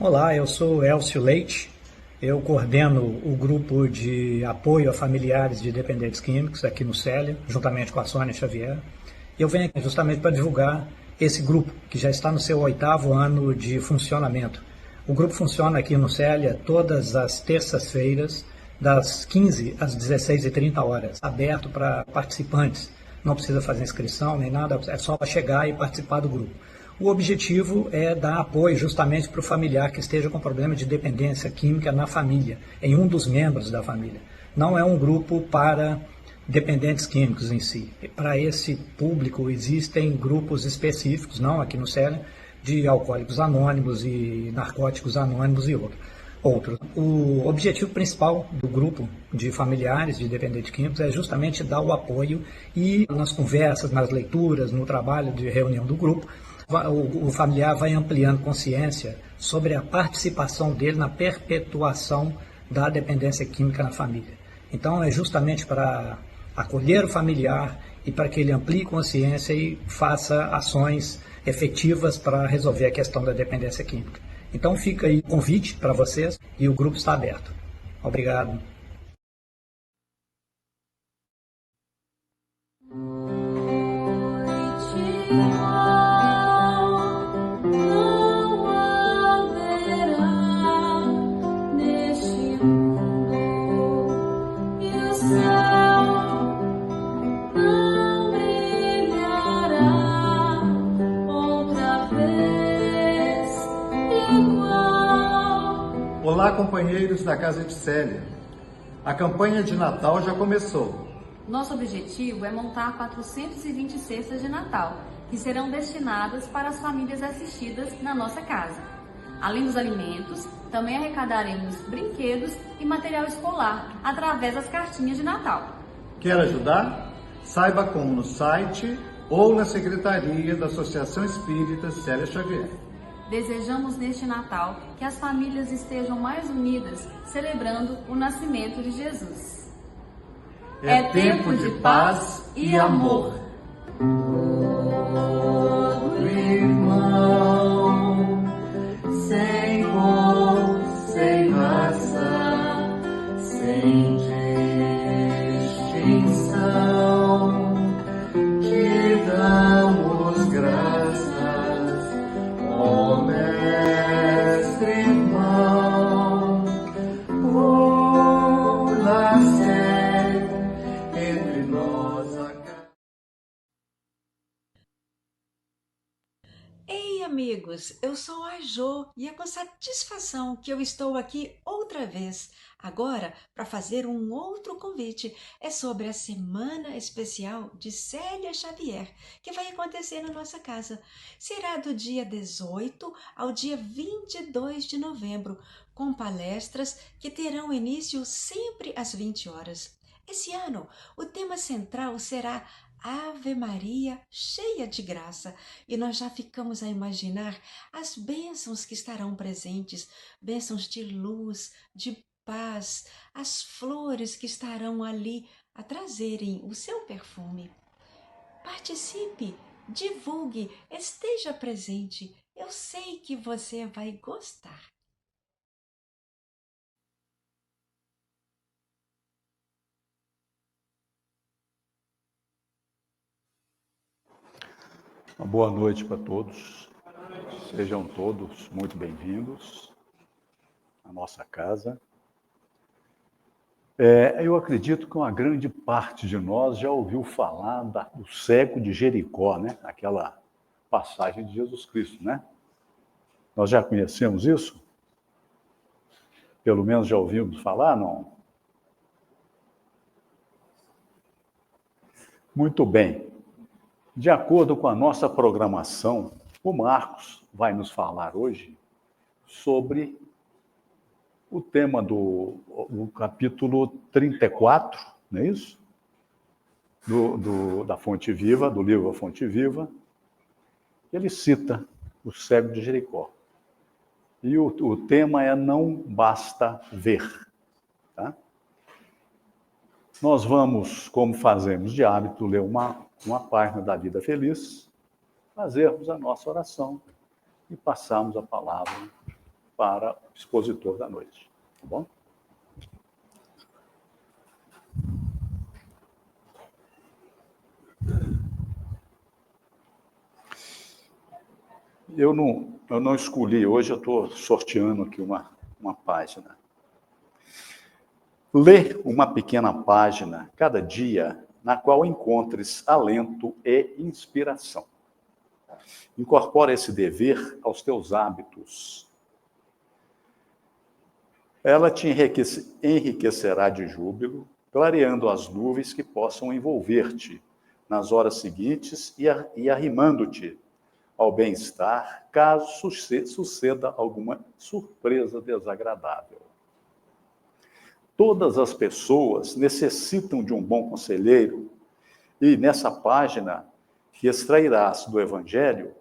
Olá, eu sou Elcio Leite, eu coordeno o grupo de apoio a familiares de dependentes químicos aqui no Célia, juntamente com a Sônia Xavier. Eu venho aqui justamente para divulgar esse grupo, que já está no seu 8º ano de funcionamento. O grupo funciona aqui no Célia todas as terças-feiras, das 15 às 16h30, aberto para participantes. Não precisa fazer inscrição nem nada, é só para chegar e participar do grupo. O objetivo é dar apoio justamente para o familiar que esteja com problema de dependência química na família, em um dos membros da família. Não é um grupo para dependentes químicos em si. Para esse público existem grupos específicos, não aqui no Célia, de alcoólicos anônimos e narcóticos anônimos e outros. O objetivo principal do grupo de familiares de dependentes químicos é justamente dar o apoio e nas conversas, nas leituras, no trabalho de reunião do grupo, o familiar vai ampliando consciência sobre a participação dele na perpetuação da dependência química na família. Então, é justamente para acolher o familiar e para que ele amplie consciência e faça ações efetivas para resolver a questão da dependência química. Então, fica aí o convite para vocês e o grupo está aberto. Obrigado. Olá, companheiros da Casa de Célia. A campanha de Natal já começou. Nosso objetivo é montar 420 cestas de Natal, que serão destinadas para as famílias assistidas na nossa casa. Além dos alimentos, também arrecadaremos brinquedos e material escolar através das cartinhas de Natal. Quer ajudar? Saiba como no site ou na secretaria da Associação Espírita Célia Xavier. Desejamos neste Natal que as famílias estejam mais unidas, celebrando o nascimento de Jesus. É tempo de paz e amor. Todo irmão, sem cor, sem raça, sem distinção, te damos graças, ó Mestre irmão, por nascer entre nós a Ei, amigos, eu sou a Jo e é com satisfação que eu estou aqui outra vez, agora para fazer um outro convite. É sobre a Semana Especial de Célia Xavier, que vai acontecer na nossa casa. Será do dia 18 ao dia 22 de novembro, com palestras que terão início sempre às 20 horas. Esse ano, o tema central será Ave Maria, cheia de graça, e nós já ficamos a imaginar as bênçãos que estarão presentes, bênçãos de luz, de paz, as flores que estarão ali a trazerem o seu perfume. Participe, divulgue, esteja presente, eu sei que você vai gostar. Uma boa noite para todos. Sejam todos muito bem-vindos à nossa casa. Eu acredito que uma grande parte de nós já ouviu falar do cego de Jericó, né? Aquela passagem de Jesus Cristo, né? Nós já conhecemos isso? Pelo menos já ouvimos falar, não? Muito bem. De acordo com a nossa programação, o Marcos vai nos falar hoje sobre o tema do capítulo 34, não é isso? Da Fonte Viva, do livro A Fonte Viva. Ele cita o cego de Jericó. E o tema é Não Basta Ver. Tá? Nós vamos, como fazemos de hábito, ler uma página da Vida Feliz, fazermos a nossa oração e passarmos a palavra para o expositor da noite. Tá bom? Eu não escolhi hoje, eu estou sorteando aqui uma página. Lê uma pequena página cada dia na qual encontres alento e inspiração. Incorpora esse dever aos teus hábitos. Ela te enriquecerá de júbilo, clareando as nuvens que possam envolver-te nas horas seguintes e arrimando-te ao bem-estar, caso suceda alguma surpresa desagradável. Todas as pessoas necessitam de um bom conselheiro, e nessa página que extrairás do Evangelho,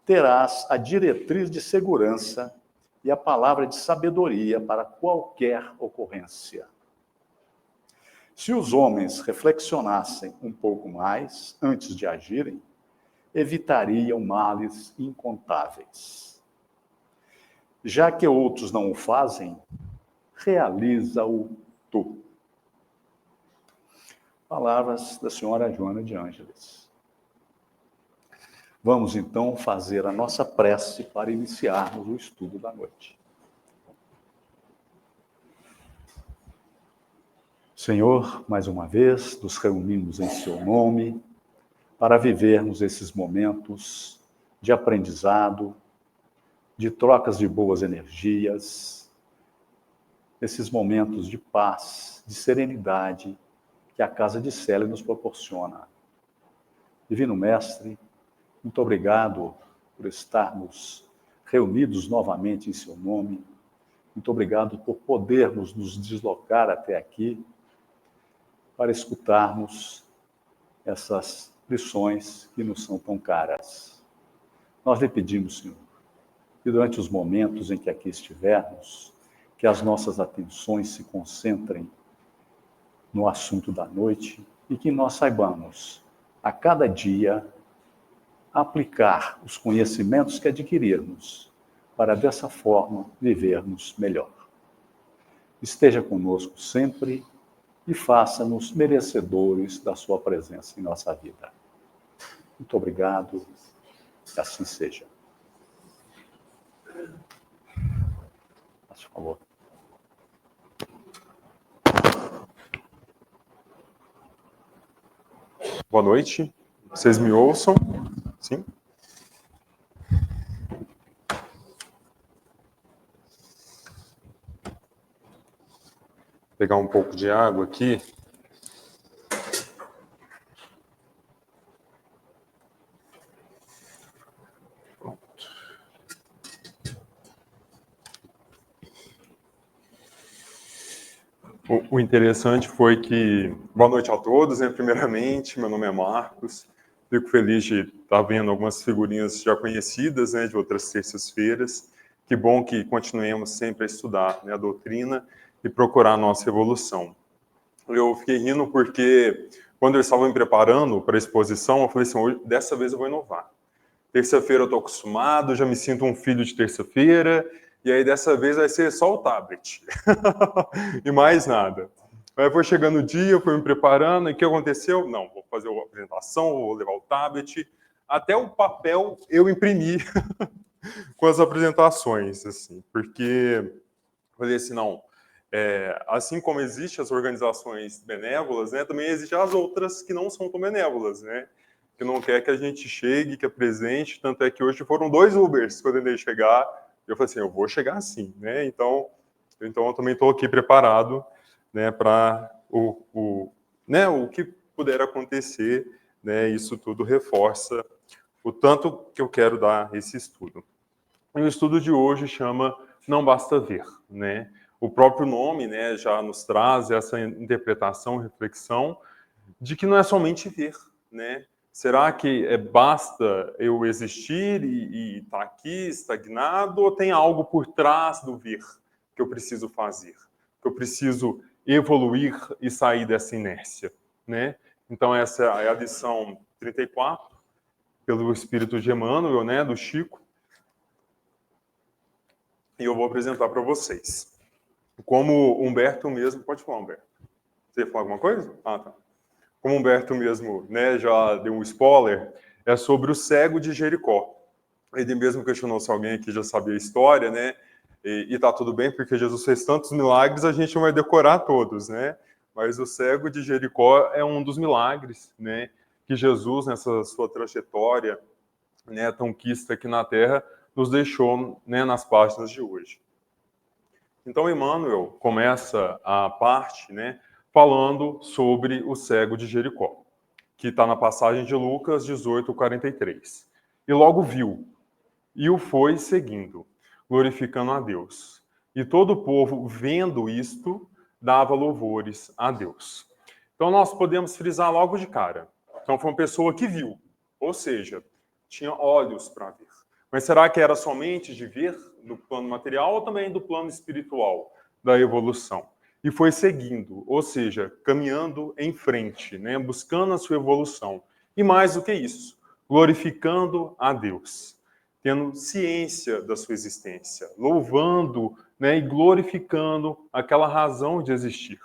terás a diretriz de segurança e a palavra de sabedoria para qualquer ocorrência. Se os homens reflexionassem um pouco mais antes de agirem, evitariam males incontáveis. Já que outros não o fazem, realiza-o tu. Palavras da senhora Joana de Ângeles. Vamos, então, fazer a nossa prece para iniciarmos o estudo da noite. Senhor, mais uma vez, nos reunimos em seu nome para vivermos esses momentos de aprendizado, de trocas de boas energias, esses momentos de paz, de serenidade que a Casa de Célia nos proporciona. Divino Mestre, muito obrigado por estarmos reunidos novamente em seu nome. Muito obrigado por podermos nos deslocar até aqui para escutarmos essas lições que nos são tão caras. Nós lhe pedimos, Senhor, que durante os momentos em que aqui estivermos, que as nossas atenções se concentrem no assunto da noite e que nós saibamos, a cada dia, aplicar os conhecimentos que adquirirmos para, dessa forma, vivermos melhor. Esteja conosco sempre e faça-nos merecedores da sua presença em nossa vida. Muito obrigado, que assim seja. Por favor. Boa noite. Vocês me ouçam? Sim? Vou pegar um pouco de água aqui. Pronto. O interessante foi que... Boa noite a todos, né? Primeiramente, meu nome é Marcos. Fico feliz de estar vendo algumas figurinhas já conhecidas, né, de outras terças-feiras. Que bom que continuemos sempre a estudar, né, a doutrina e procurar a nossa evolução. Eu fiquei rindo porque, quando eu estava me preparando para a exposição, eu falei assim, hoje, dessa vez eu vou inovar. Terça-feira eu estou acostumado, já me sinto um filho de terça-feira, e aí dessa vez vai ser só o tablet. E mais nada. Aí foi chegando o dia, eu fui me preparando, e o que aconteceu? Não, vou fazer a apresentação, vou levar o tablet, até o papel eu imprimi com as apresentações, assim, porque eu falei assim, não, assim como existem as organizações benévolas, né, também existem as outras que não são tão benévolas, né, que não quer que a gente chegue, que é presente, tanto é que hoje foram 2 Ubers que eu tentei chegar, e eu falei assim, eu vou chegar assim, né, então eu também estou aqui preparado, né, para né, o que puder acontecer, né, isso tudo reforça o tanto que eu quero dar esse estudo. E o estudo de hoje chama Não Basta Ver, né? O próprio nome, né, já nos traz essa interpretação, reflexão, de que não é somente ver, né? Será que basta eu existir e estar aqui estagnado, ou tem algo por trás do ver que eu preciso fazer, que eu preciso evoluir e sair dessa inércia, né? Então essa é a lição 34, pelo Espírito de Emmanuel, né, do Chico. e eu vou apresentar para vocês. Como Humberto mesmo... Pode falar, Humberto. Você ia falar alguma coisa? Ah, tá. Como Humberto mesmo, né, já deu um spoiler, é sobre o cego de Jericó. Ele mesmo questionou se alguém aqui já sabia a história, né? E tá tudo bem, porque Jesus fez tantos milagres, a gente não vai decorar todos, né? Mas o cego de Jericó é um dos milagres, né? Que Jesus, nessa sua trajetória, né, tão quista aqui na Terra, nos deixou, né, nas páginas de hoje. Então, Emmanuel começa a parte, né, falando sobre o cego de Jericó, que está na passagem de Lucas 18:43. E logo viu, e o foi seguindo, glorificando a Deus. E todo o povo, vendo isto, dava louvores a Deus. Então, nós podemos frisar logo de cara. Então, foi uma pessoa que viu, ou seja, tinha olhos para ver. Mas será que era somente de ver do plano material ou também do plano espiritual da evolução? E foi seguindo, ou seja, caminhando em frente, né, buscando a sua evolução. E mais do que isso, glorificando a Deus, tendo ciência da sua existência, louvando, né, e glorificando aquela razão de existir.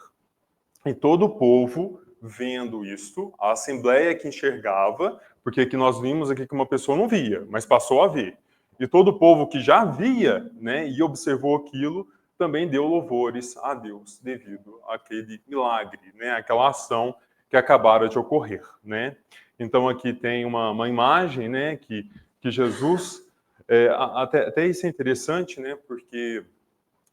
E todo o povo, vendo isto, a assembleia que enxergava, porque aqui nós vimos aqui que uma pessoa não via, mas passou a ver. E todo o povo que já via, né, e observou aquilo, também deu louvores a Deus devido àquele milagre, né, aquela ação que acabara de ocorrer, né? Então aqui tem uma imagem, né, que Jesus, até isso é interessante, né, porque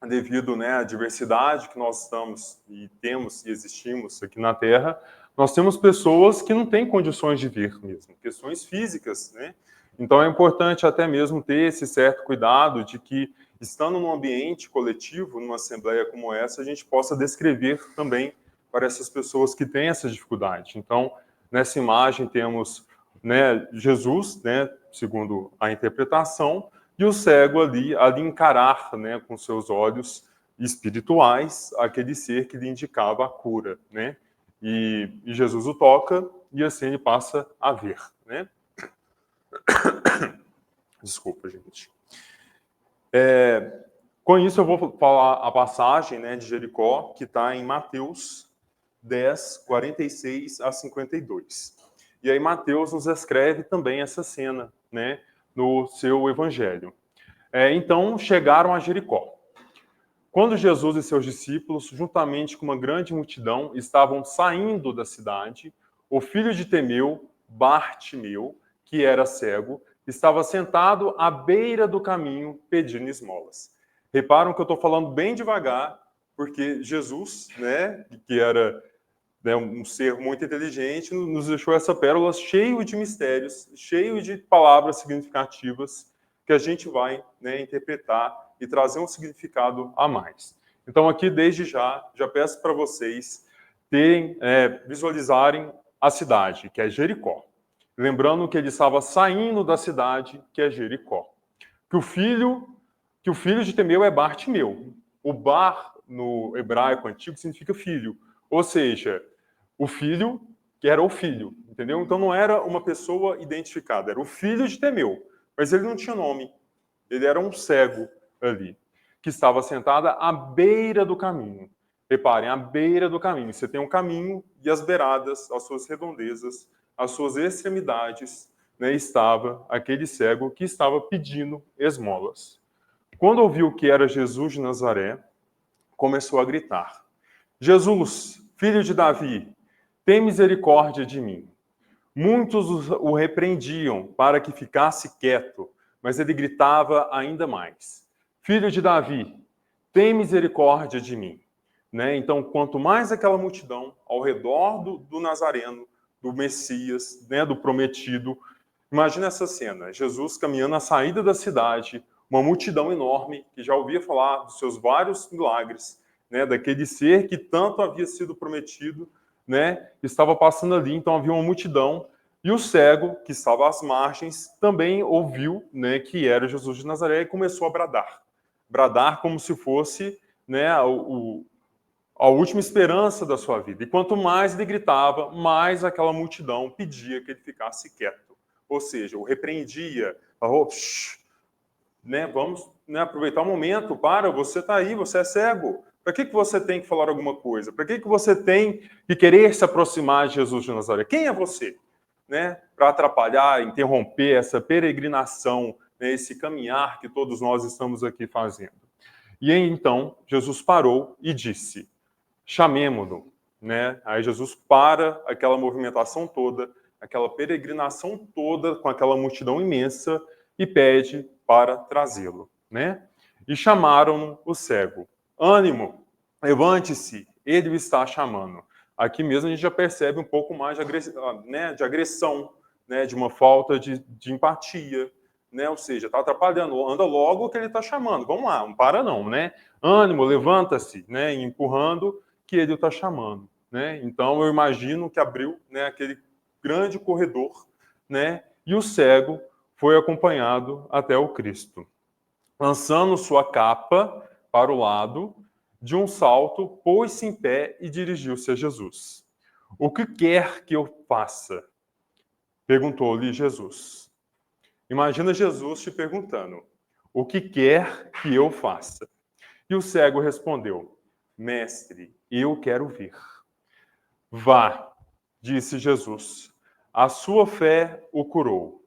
devido, né, à diversidade que nós estamos e temos e existimos aqui na Terra, nós temos pessoas que não têm condições de ver mesmo, questões físicas, né? Então é importante até mesmo ter esse certo cuidado de que, estando num ambiente coletivo, numa assembleia como essa, a gente possa descrever também para essas pessoas que têm essa dificuldade. Então, nessa imagem temos, né, Jesus, né, segundo a interpretação, e o cego ali encarar, né, com seus olhos espirituais aquele ser que lhe indicava a cura, né? E Jesus o toca e assim ele passa a ver, né? Desculpa, gente. Com isso eu vou falar a passagem, né, de Jericó, que está em Mateus 10:46-52. E aí Mateus nos escreve também essa cena, né, no seu evangelho. Então chegaram a Jericó. Quando Jesus e seus discípulos, juntamente com uma grande multidão, estavam saindo da cidade, o filho de Temeu, Bartimeu, que era cego, estava sentado à beira do caminho pedindo esmolas. Reparam que eu estou falando bem devagar, porque Jesus, né, que era, né, um ser muito inteligente, nos deixou essa pérola cheio de mistérios, cheio de palavras significativas que a gente vai, né, interpretar e trazer um significado a mais. Então aqui, desde já peço para vocês visualizarem a cidade, que é Jericó. Lembrando que ele estava saindo da cidade, que é Jericó. Que o filho de Temeu é Bartimeu. O Bar, no hebraico antigo, significa filho. Ou seja, o filho que era o filho, entendeu? Então não era uma pessoa identificada, era o filho de Temeu. Mas ele não tinha nome. Ele era um cego ali, que estava sentada à beira do caminho. Reparem, à beira do caminho. Você tem um caminho e as beiradas, as suas redondezas, as suas extremidades, né, estava aquele cego que estava pedindo esmolas. Quando ouviu que era Jesus de Nazaré, começou a gritar: Jesus, filho de Davi, tem misericórdia de mim. Muitos o repreendiam para que ficasse quieto, mas ele gritava ainda mais: Filho de Davi, tem misericórdia de mim. Né? Então, quanto mais aquela multidão ao redor do Nazareno, do Messias, né, do prometido, imagina essa cena, Jesus caminhando à saída da cidade, uma multidão enorme que já ouvia falar dos seus vários milagres, né, daquele ser que tanto havia sido prometido, né, estava passando ali, então havia uma multidão, e o cego, que estava às margens, também ouviu, né, que era Jesus de Nazaré e começou a bradar como se fosse, né, a última esperança da sua vida. E quanto mais ele gritava, mais aquela multidão pedia que ele ficasse quieto. Ou seja, o repreendia, falou: né, vamos, né, aproveitar o momento. Para, você está aí, você é cego. Para que você tem que falar alguma coisa? Para que você tem que querer se aproximar de Jesus de Nazaré? Quem é você, né, para atrapalhar, interromper essa peregrinação, né, esse caminhar que todos nós estamos aqui fazendo? E então Jesus parou e disse: chamemo-no, né? Aí Jesus para aquela movimentação toda, aquela peregrinação toda com aquela multidão imensa e pede para trazê-lo, né? E chamaram o cego. Ânimo, levante-se, ele o está chamando. Aqui mesmo a gente já percebe um pouco mais de agressão, né? De uma falta de empatia, né? Ou seja, está atrapalhando, anda logo que ele está chamando. Vamos lá, não para não, né? Ânimo, levanta-se, né? Empurrando que ele está chamando, né? Então eu imagino que abriu, né, aquele grande corredor, né? E o cego foi acompanhado até o Cristo. Lançando sua capa para o lado, de um salto, pôs-se em pé e dirigiu-se a Jesus. O que quer que eu faça? Perguntou-lhe Jesus. Imagina Jesus te perguntando: o que quer que eu faça? E o cego respondeu: mestre, eu quero ver. Vá, disse Jesus, a sua fé o curou.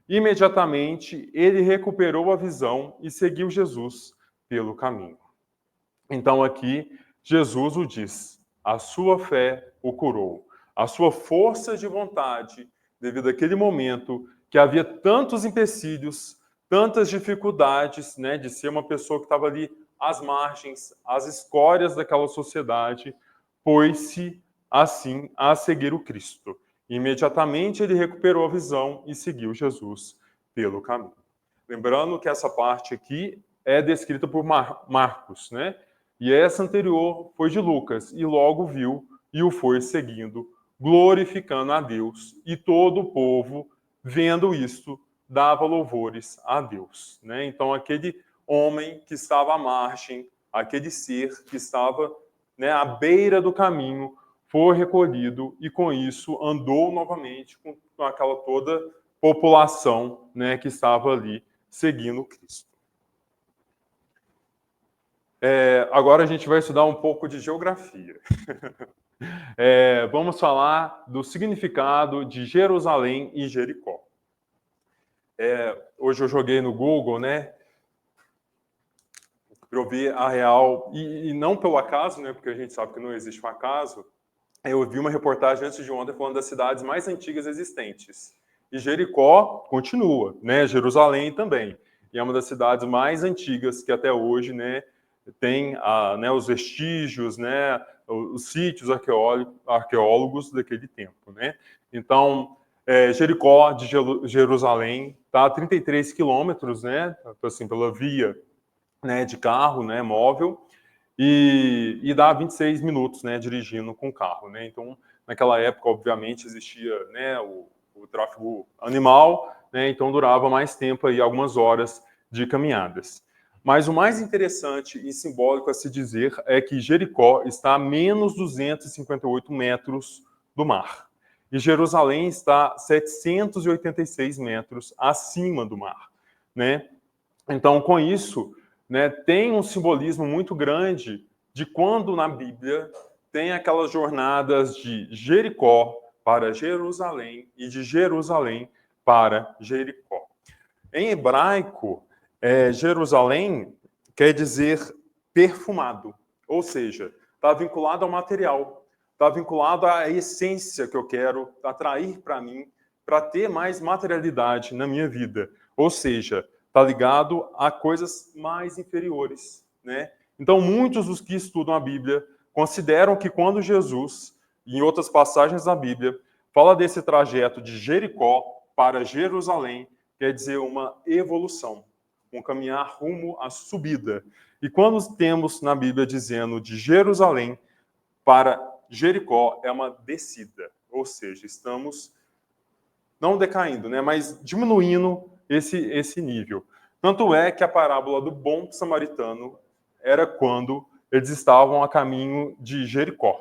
Imediatamente ele recuperou a visão e seguiu Jesus pelo caminho. Então aqui Jesus o diz: a sua fé o curou. A sua força de vontade, devido àquele momento que havia tantos empecilhos, tantas dificuldades, né, de ser uma pessoa que estava ali às margens, às escórias daquela sociedade, pôs-se assim a seguir o Cristo. Imediatamente ele recuperou a visão e seguiu Jesus pelo caminho. Lembrando que essa parte aqui é descrita por Marcos, né? E essa anterior foi de Lucas, e logo viu e o foi seguindo, glorificando a Deus. E todo o povo, vendo isto, dava louvores a Deus, né? Então aquele homem que estava à margem, aquele ser que estava, né, à beira do caminho, foi recolhido e com isso andou novamente com aquela toda população, né, que estava ali seguindo Cristo. Agora a gente vai estudar um pouco de geografia. Vamos falar do significado de Jerusalém e Jericó. Hoje eu joguei no Google, né, para eu ver a real, e não pelo acaso, né, porque a gente sabe que não existe um acaso. Eu vi uma reportagem antes de ontem falando das cidades mais antigas existentes. E Jericó continua, né? Jerusalém também. E é uma das cidades mais antigas que até hoje, né, tem né, os vestígios, né, os sítios arqueólogos daquele tempo, né? Então, Jericó de Jerusalém está a 33 quilômetros, né, assim, pela via, né, de carro, né, móvel. E dá 26 minutos, né, dirigindo com o carro, né? Então, naquela época, obviamente, existia, né, o tráfego animal, né? Então durava mais tempo aí, algumas horas de caminhadas. Mas o mais interessante e simbólico a se dizer é que Jericó está a menos 258 metros do mar. E Jerusalém está 786 metros acima do mar, né? Então, com isso, né, tem um simbolismo muito grande de quando na Bíblia tem aquelas jornadas de Jericó para Jerusalém e de Jerusalém para Jericó. Em hebraico, Jerusalém quer dizer perfumado, ou seja, está vinculado ao material, está vinculado à essência que eu quero atrair para mim, para ter mais materialidade na minha vida, ou seja, está ligado a coisas mais inferiores, né? Então, muitos dos que estudam a Bíblia consideram que quando Jesus, em outras passagens da Bíblia, fala desse trajeto de Jericó para Jerusalém, quer dizer uma evolução, um caminhar rumo à subida. E quando temos na Bíblia dizendo de Jerusalém para Jericó, é uma descida, ou seja, estamos não decaindo, né, mas diminuindo esse nível. Tanto é que a parábola do bom samaritano era quando eles estavam a caminho de Jericó.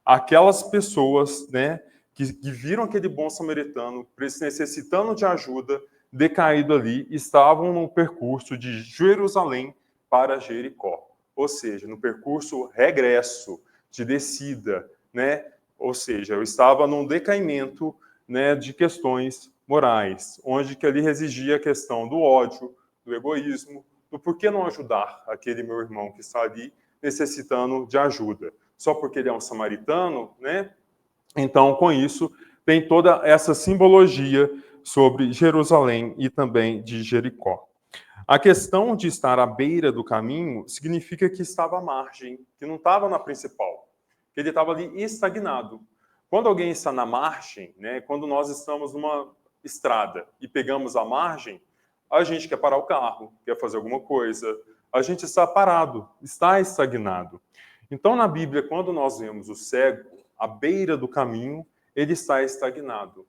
Aquelas pessoas, né, que viram aquele bom samaritano necessitando de ajuda, decaído ali, estavam no percurso de Jerusalém para Jericó. Ou seja, no percurso regresso, de descida, né? Ou seja, eu estava num decaimento, né, de questões morais, onde que ali residia a questão do ódio, do egoísmo, do por que não ajudar aquele meu irmão que está ali necessitando de ajuda. Só porque ele é um samaritano, né? Então, com isso, tem toda essa simbologia sobre Jerusalém e também de Jericó. A questão de estar à beira do caminho significa que estava à margem, que não estava na principal, que ele estava ali estagnado. Quando alguém está na margem, né, quando nós estamos numa estrada e pegamos a margem, a gente quer parar o carro, quer fazer alguma coisa, a gente está parado, está estagnado. Então, na Bíblia, quando nós vemos o cego à beira do caminho, ele está estagnado,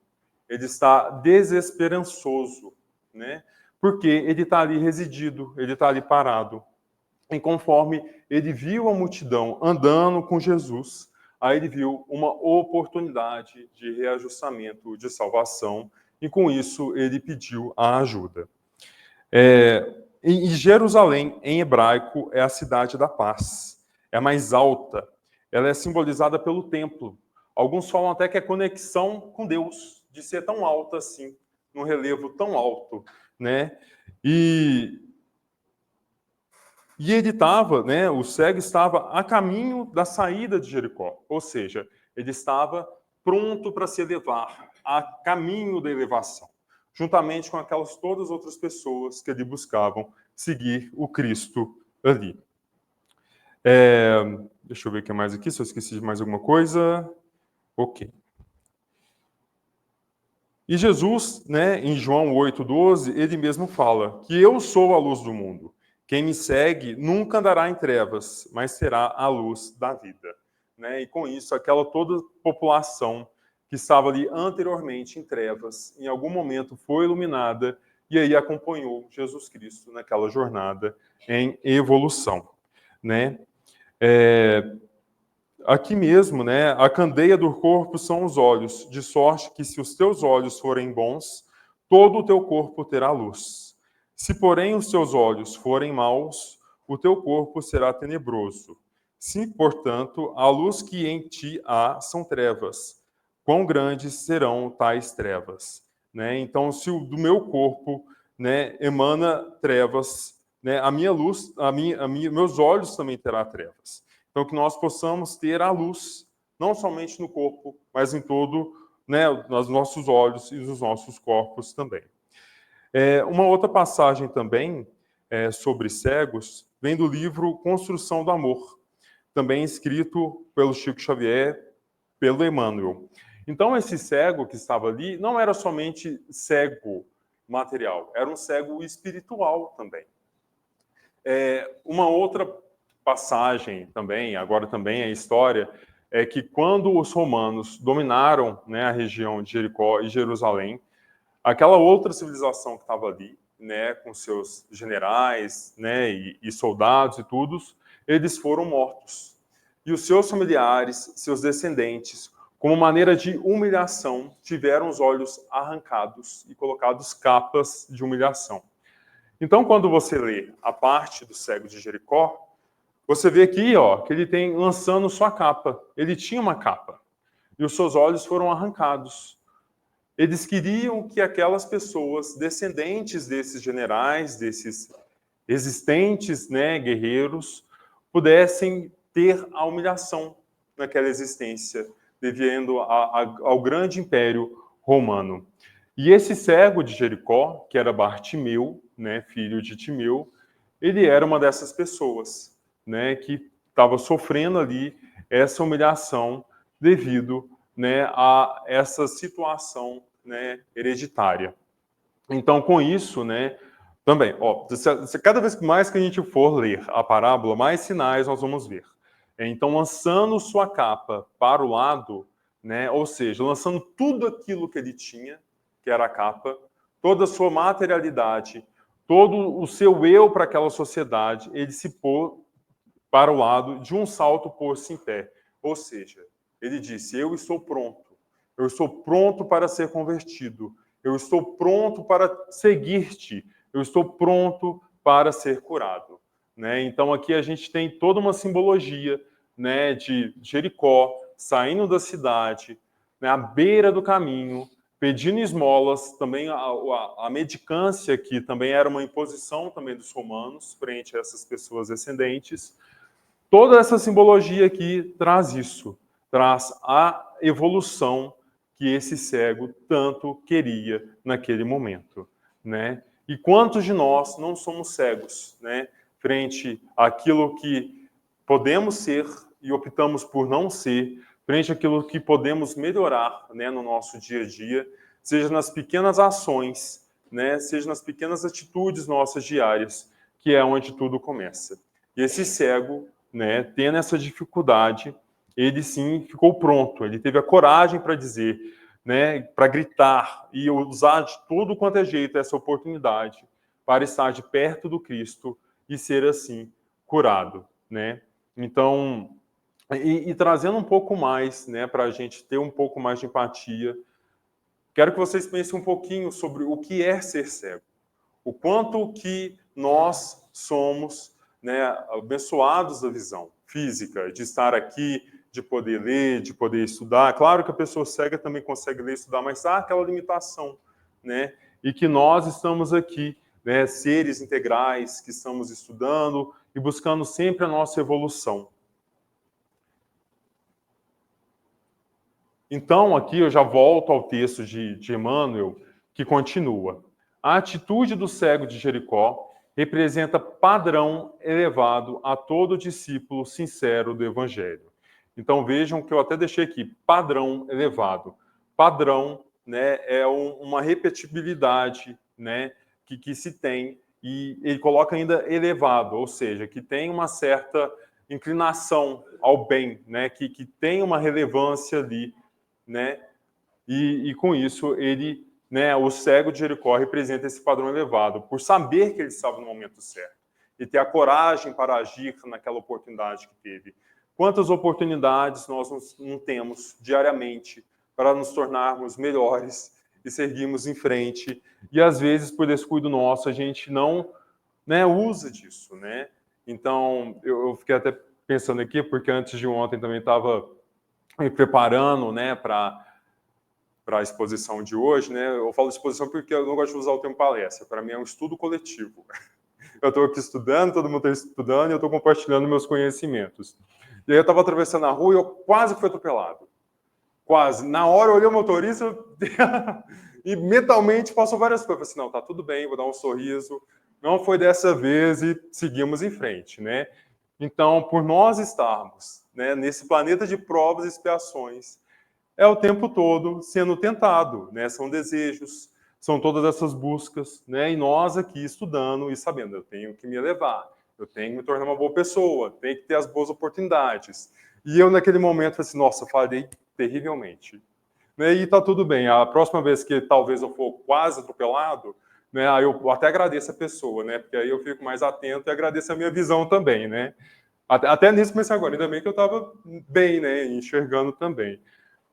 ele está desesperançoso, né? Porque ele está ali residido, ele está ali parado. E conforme ele viu a multidão andando com Jesus, aí ele viu uma oportunidade de reajustamento, de salvação, e com isso ele pediu a ajuda. E Jerusalém, em hebraico, é a cidade da paz. É a mais alta. Ela é simbolizada pelo templo. Alguns falam até que é conexão com Deus, de ser tão alta assim, num relevo tão alto, né? E ele estava, né? O cego estava a caminho da saída de Jericó, ou seja, ele estava pronto para se elevar, a caminho da elevação, juntamente com aquelas todas as outras pessoas que ali buscavam seguir o Cristo ali. Deixa eu ver o que mais aqui, se eu esqueci de mais alguma coisa. Ok. E Jesus, né, em João 8,12, ele mesmo fala que eu sou a luz do mundo. Quem me segue nunca andará em trevas, mas terá a luz da vida. Né? E com isso, aquela toda população que estava ali anteriormente em trevas, em algum momento foi iluminada e aí acompanhou Jesus Cristo naquela jornada em evolução. Né? Aqui mesmo, né, a candeia do corpo são os olhos, de sorte que se os teus olhos forem bons, todo o teu corpo terá luz. Se, porém, os teus olhos forem maus, o teu corpo será tenebroso. Se, portanto, a luz que em ti há são trevas, quão grandes serão tais trevas? Né? Então, se do meu corpo, né, emana trevas, né, a minha luz, meus olhos também terá trevas. Então, que nós possamos ter a luz, não somente no corpo, mas em todo, né, nos nossos olhos e nos nossos corpos também. Uma outra passagem também sobre cegos vem do livro Construção do Amor, também escrito pelo Chico Xavier, pelo Emmanuel. Então, esse cego que estava ali não era somente cego material, era um cego espiritual também. Uma outra passagem também, agora também a história, é que quando os romanos dominaram, né, a região de Jericó e Jerusalém, aquela outra civilização que estava ali, né, com seus generais, né, e soldados e todos, eles foram mortos. E os seus familiares, seus descendentes, como maneira de humilhação, tiveram os olhos arrancados e colocados capas de humilhação. Então, quando você lê a parte do cego de Jericó, você vê aqui, ó, que ele tem lançando sua capa. Ele tinha uma capa. E os seus olhos foram arrancados. Eles queriam que aquelas pessoas, descendentes desses generais, desses existentes, né, guerreiros, pudessem ter a humilhação naquela existência, devido ao grande império romano. E esse cego de Jericó, que era Bartimeu, né, filho de Timeu, ele era uma dessas pessoas, né, que estava sofrendo ali essa humilhação devido, né, a essa situação, né, hereditária. Então, com isso, né, também, ó, cada vez mais que a gente for ler a parábola, mais sinais nós vamos ver. Então, lançando sua capa para o lado, né, ou seja, lançando tudo aquilo que ele tinha, que era a capa, toda a sua materialidade, todo o seu eu para aquela sociedade, ele se pôs para o lado, de um salto pôs-se em pé. Ou seja, ele disse, eu estou pronto para ser convertido, eu estou pronto para seguir-te, eu estou pronto para ser curado. Né? Então aqui a gente tem toda uma simbologia, né, de Jericó, saindo da cidade, né, à beira do caminho, pedindo esmolas, também a mendicância aqui também era uma imposição também dos romanos frente a essas pessoas descendentes. Toda essa simbologia aqui traz isso, traz a evolução que esse cego tanto queria naquele momento, né? E quantos de nós não somos cegos, né? Frente àquilo que podemos ser e optamos por não ser, frente àquilo que podemos melhorar, né, no nosso dia a dia, seja nas pequenas ações, né, seja nas pequenas atitudes nossas diárias, que é onde tudo começa. E esse cego, né, tendo essa dificuldade, ele sim ficou pronto, ele teve a coragem para dizer, né, para gritar e usar de tudo quanto é jeito essa oportunidade para estar de perto do Cristo e ser assim curado, né? Então, e trazendo um pouco mais, né, para a gente ter um pouco mais de empatia, quero que vocês pensem um pouquinho sobre o que é ser cego, o quanto que nós somos, né, abençoados da visão física, de estar aqui, de poder ler, de poder estudar. Claro que a pessoa cega também consegue ler e estudar, mas há aquela limitação, né? E que nós estamos aqui, né, seres integrais, que estamos estudando e buscando sempre a nossa evolução. Então, aqui eu já volto ao texto de Emmanuel, que continua. A atitude do cego de Jericó representa padrão elevado a todo discípulo sincero do Evangelho. Então, vejam que eu até deixei aqui, padrão elevado. Padrão, né, é uma repetibilidade, né, que se tem, e ele coloca ainda elevado, ou seja, que tem uma certa inclinação ao bem, né, que tem uma relevância ali, né, e com isso ele, né, o cego de Jericó representa esse padrão elevado, por saber que ele estava no momento certo, e ter a coragem para agir naquela oportunidade que teve. Quantas oportunidades nós não temos diariamente para nos tornarmos melhores e seguirmos em frente, e às vezes, por descuido nosso, a gente não, né, usa disso, né? Então, eu fiquei até pensando aqui, porque antes de ontem também estava me preparando, né, para a exposição de hoje, né? Eu falo exposição porque eu não gosto de usar o termo palestra, para mim é um estudo coletivo. Eu estou aqui estudando, todo mundo está estudando, e eu estou compartilhando meus conhecimentos. E aí eu estava atravessando a rua e eu quase fui atropelado. Quase. Na hora eu olhei o motorista e mentalmente passou várias coisas. Eu falei assim, não, tá tudo bem, vou dar um sorriso. Não foi dessa vez e seguimos em frente, né? Então, por nós estarmos, né, nesse planeta de provas e expiações, é o tempo todo sendo tentado, né? São desejos, são todas essas buscas, né? E nós aqui estudando e sabendo, eu tenho que me elevar, eu tenho que me tornar uma boa pessoa, tenho que ter as boas oportunidades. E eu, naquele momento, falei assim, nossa, falei terrivelmente. Né? E tá tudo bem. A próxima vez que talvez eu for quase atropelado, né, aí eu até agradeço a pessoa, né? Porque aí eu fico mais atento e agradeço a minha visão também, né? Até nisso pensei agora, ainda bem que eu estava bem, né? Enxergando também.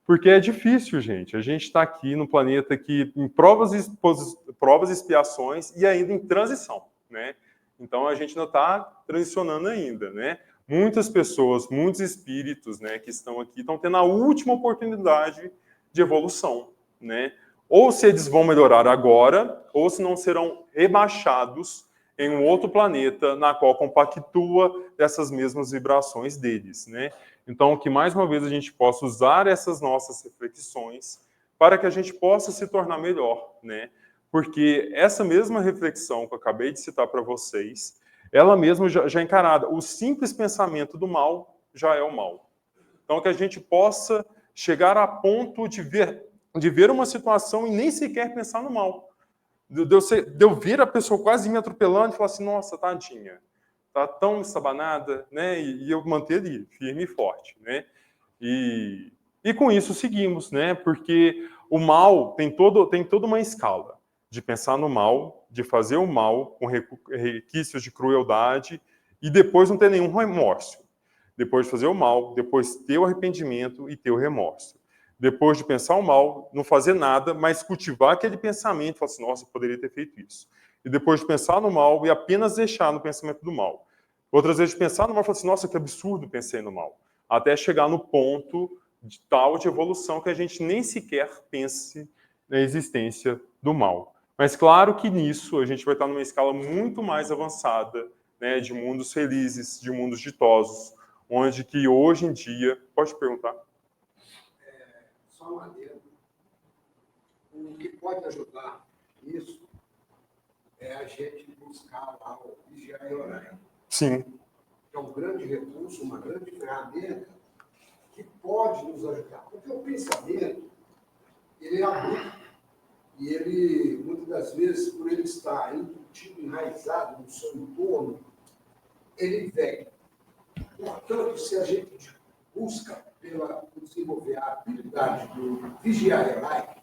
Porque é difícil, gente. A gente está aqui no planeta que em provas e expiações e ainda em transição, né? Então a gente não está transicionando ainda, né? Muitas pessoas, muitos espíritos, né, que estão aqui estão tendo a última oportunidade de evolução, né? Ou se eles vão melhorar agora, ou se não serão rebaixados em um outro planeta na qual compactua dessas mesmas vibrações deles, né? Então, que mais uma vez a gente possa usar essas nossas reflexões para que a gente possa se tornar melhor, né? Porque essa mesma reflexão que eu acabei de citar para vocês, ela mesma já é encarada. O simples pensamento do mal já é o mal. Então, que a gente possa chegar a ponto de ver uma situação e nem sequer pensar no mal. De eu ver a pessoa quase me atropelando e falar assim, nossa, tadinha, tá tão estabanada, né? E eu manter ali, firme e forte, né? E com isso seguimos, né? Porque o mal tem toda uma escala de pensar no mal, de fazer o mal com requisitos de crueldade e depois não ter nenhum remorso. Depois de fazer o mal, depois ter o arrependimento e ter o remorso. depois de pensar o mal, não fazer nada, mas cultivar aquele pensamento, falar assim, nossa, eu poderia ter feito isso. E depois de pensar no mal e apenas deixar no pensamento do mal. Outras vezes de pensar no mal, falar assim, nossa, que absurdo, pensei no mal. Até chegar no ponto de tal de evolução que a gente nem sequer pense na existência do mal. Mas claro que nisso a gente vai estar numa escala muito mais avançada, né, de mundos felizes, de mundos ditosos, onde que hoje em dia... Pode perguntar? Só um adendo. O que pode ajudar nisso é a gente buscar lá o vigiar e orar. Sim. Que é um grande recurso, uma grande ferramenta que pode nos ajudar. Porque o pensamento, ele é abrupto. E ele, muitas das vezes, por ele estar embutido, enraizado no seu entorno, ele vem. Portanto, se a gente busca desenvolver a habilidade do vigiar e orar,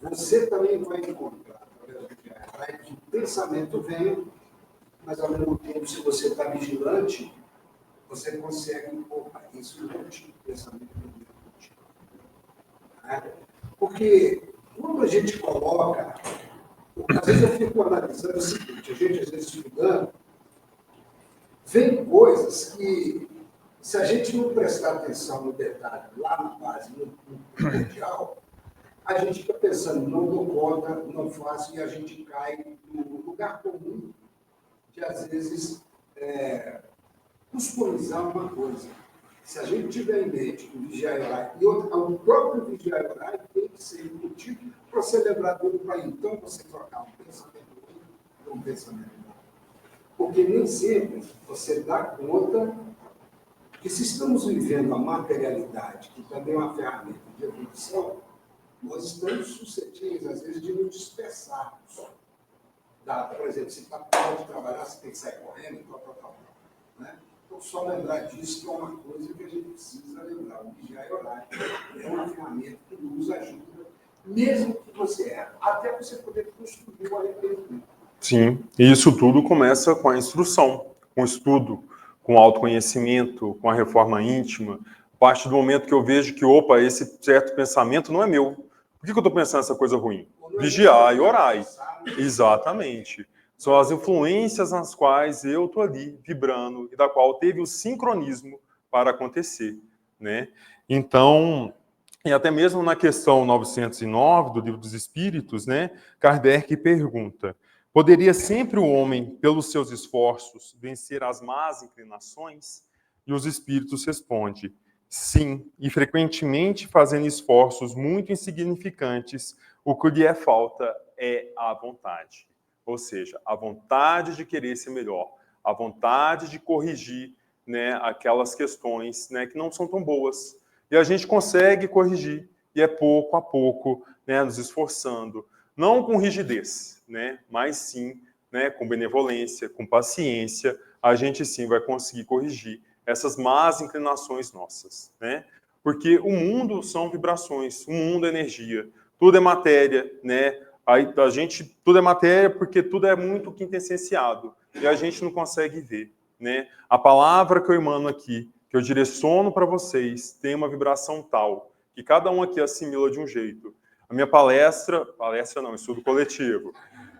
você também vai encontrar, através do vigiar e orar, que o pensamento vem, mas ao mesmo tempo, se você está vigilante, você consegue isso não contigo, o pensamento não é contigo. Né? Porque quando a gente coloca, às vezes eu fico analisando o seguinte, a gente às vezes estudando, vem coisas que, se a gente não prestar atenção no detalhe, lá na base, no primordial, a gente fica pensando, não dou conta, não faço, e a gente cai no lugar comum de, às vezes, customizar uma coisa. Se a gente tiver em mente o vigiar e orar, e o próprio vigiar e orar tem que ser embutido para você lembrar dele para então você trocar um pensamento por um pensamento bom. Porque nem sempre você dá conta que, se estamos vivendo a materialidade, que também é uma ferramenta de evolução, nós estamos suscetíveis, às vezes, de nos dispersarmos. Por exemplo, você está pronto de trabalhar, você tem que sair correndo, tal. Né? Então, só lembrar disso que é uma coisa que a gente precisa lembrar. O vigiar e orar é uma ferramenta que nos ajuda, mesmo que você erre, até você poder construir o arrependimento. Sim, e isso tudo começa com a instrução, com o estudo, com o autoconhecimento, com a reforma íntima. A partir do momento que eu vejo que, opa, esse certo pensamento não é meu. Por que eu estou pensando essa coisa ruim? Vigiar e orar. Exatamente. São as influências nas quais eu estou ali vibrando e da qual teve o sincronismo para acontecer, né? Então, e até mesmo na questão 909 do Livro dos Espíritos, né, Kardec pergunta: poderia sempre o homem, pelos seus esforços, vencer as más inclinações? E os espíritos respondem: sim, e frequentemente fazendo esforços muito insignificantes, o que lhe é falta é a vontade. Ou seja, a vontade de querer ser melhor, a vontade de corrigir, né, aquelas questões, né, que não são tão boas. E a gente consegue corrigir, e é pouco a pouco, né, nos esforçando, não com rigidez, né, mas sim, né, com benevolência, com paciência, a gente sim vai conseguir corrigir essas más inclinações nossas, né? Porque o mundo são vibrações, o mundo é energia, tudo é matéria, né? Aí a gente, tudo é matéria porque tudo é muito quintessenciado e a gente não consegue ver, né? A palavra que eu emano aqui, que eu direciono para vocês, tem uma vibração tal que cada um aqui assimila de um jeito. A minha palestra não, estudo coletivo,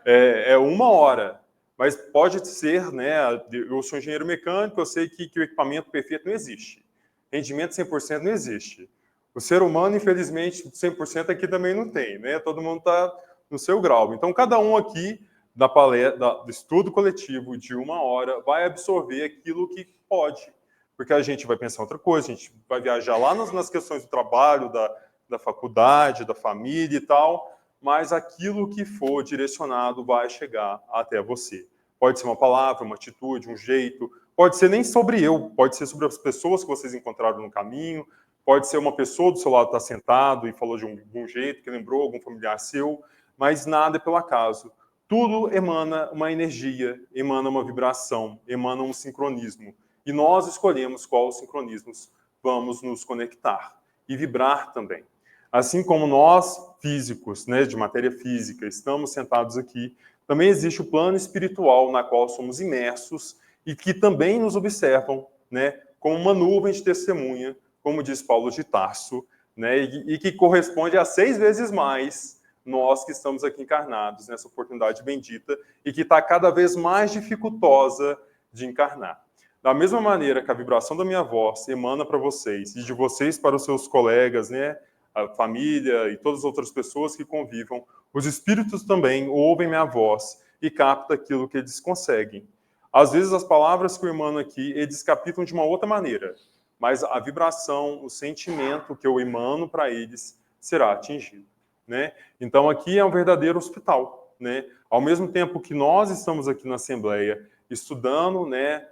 é 1 hora, mas pode ser, né? Eu sou engenheiro mecânico, eu sei que o equipamento perfeito não existe, rendimento 100% não existe. O ser humano, infelizmente, 100% aqui também não tem, né? Todo mundo está no seu grau. Então, cada um aqui da palestra, do estudo coletivo de 1 hora vai absorver aquilo que pode, porque a gente vai pensar outra coisa, a gente vai viajar lá nas questões do trabalho, da faculdade, da família e tal, mas aquilo que for direcionado vai chegar até você. Pode ser uma palavra, uma atitude, um jeito, pode ser nem sobre eu, pode ser sobre as pessoas que vocês encontraram no caminho, pode ser uma pessoa do seu lado que está sentado e falou de um jeito, que lembrou algum familiar seu, mas nada é pelo acaso. Tudo emana uma energia, emana uma vibração, emana um sincronismo. E nós escolhemos qual sincronismos vamos nos conectar e vibrar também. Assim como nós, físicos, né, de matéria física, estamos sentados aqui, também existe o plano espiritual na qual somos imersos e que também nos observam, né, como uma nuvem de testemunha, como diz Paulo de Tarso, né? E que corresponde a 6 vezes mais nós que estamos aqui encarnados nessa oportunidade bendita e que está cada vez mais dificultosa de encarnar. Da mesma maneira que a vibração da minha voz emana para vocês e de vocês para os seus colegas, né, a família e todas as outras pessoas que convivam, os espíritos também ouvem minha voz e captam aquilo que eles conseguem. Às vezes as palavras que eu emano aqui, eles captam de uma outra maneira, mas a vibração, o sentimento que eu emano para eles será atingido, né? Então aqui é um verdadeiro hospital, né? Ao mesmo tempo que nós estamos aqui na Assembleia estudando, né,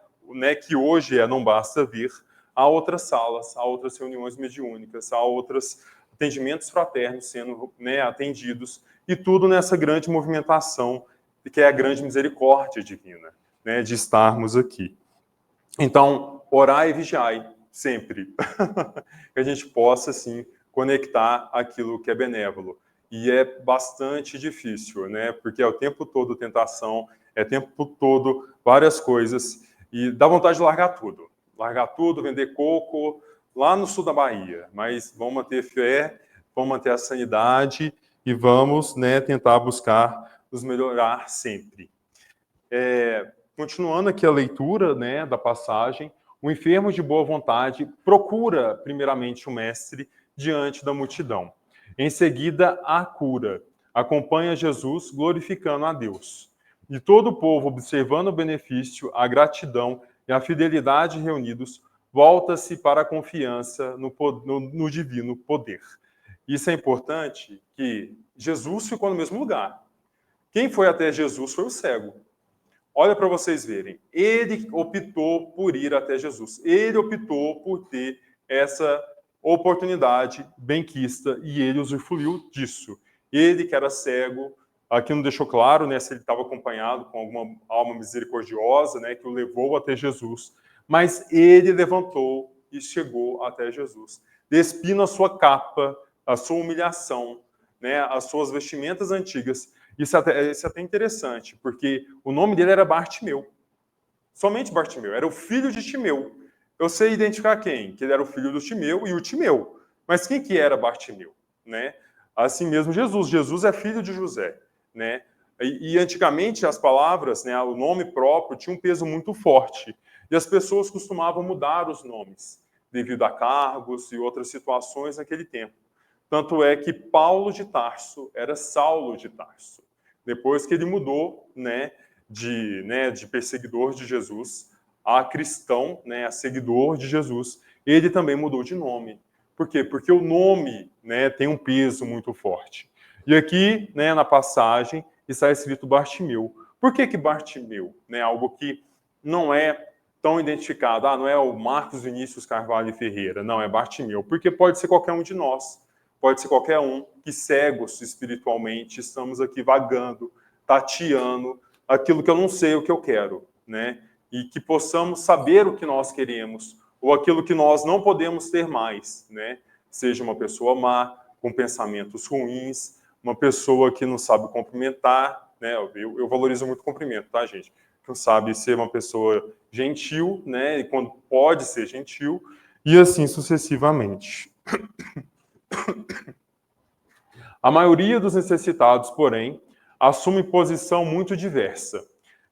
que hoje não basta vir, há outras salas, há outras reuniões mediúnicas, há outros atendimentos fraternos sendo, né, atendidos, e tudo nessa grande movimentação que é a grande misericórdia divina, né, de estarmos aqui. Então, orai e vigiai sempre, que a gente possa, assim, conectar aquilo que é benévolo. E é bastante difícil, né, porque é o tempo todo tentação, é o tempo todo várias coisas, e dá vontade de largar tudo, vender coco lá no sul da Bahia, mas vamos manter fé, vamos manter a sanidade e vamos, né, tentar buscar nos melhorar sempre. Continuando aqui a leitura, né, da passagem, o enfermo de boa vontade procura primeiramente o mestre diante da multidão. Em seguida, a cura. Acompanha Jesus glorificando a Deus. E todo o povo, observando o benefício, a gratidão e a fidelidade reunidos, volta-se para a confiança no divino poder. Isso é importante, que Jesus ficou no mesmo lugar. Quem foi até Jesus foi o cego. Olha para vocês verem. Ele optou por ir até Jesus. Ele optou por ter essa oportunidade benquista e ele usufruiu disso. Ele que era cego, aqui não deixou claro, né, se ele estava acompanhado com alguma alma misericordiosa, né, que o levou até Jesus, mas ele levantou e chegou até Jesus, despindo a sua capa, a sua humilhação, né, as suas vestimentas antigas. Isso é até interessante, porque o nome dele era Bartimeu. Somente Bartimeu, era o filho de Timeu. Eu sei identificar quem? Que ele era o filho do Timeu e o Timeu. Mas quem que era Bartimeu? Né? Assim mesmo Jesus. Jesus é filho de José. Né? E antigamente as palavras, né, o nome próprio, tinha um peso muito forte. E as pessoas costumavam mudar os nomes, devido a cargos e outras situações naquele tempo. Tanto é que Paulo de Tarso era Saulo de Tarso. Depois que ele mudou, né, de perseguidor de Jesus a cristão, né, a seguidor de Jesus, ele também mudou de nome. Por quê? Porque o nome, né, tem um peso muito forte. E aqui, né, na passagem, está escrito Bartimeu. Por que Bartimeu? Né, algo que não é tão identificado. Não é o Marcos Vinícius Carvalho Ferreira. Não, é Bartimeu. Porque pode ser qualquer um de nós. Pode ser qualquer um que cegos espiritualmente estamos aqui vagando, tateando aquilo que eu não sei o que eu quero, né? E que possamos saber o que nós queremos ou aquilo que nós não podemos ter mais, né? Seja uma pessoa má, com pensamentos ruins, uma pessoa que não sabe cumprimentar, né? Eu valorizo muito o cumprimento, tá, gente? Que não sabe ser uma pessoa gentil, né? E quando pode ser gentil, e assim sucessivamente. A maioria dos necessitados, porém, assume posição muito diversa.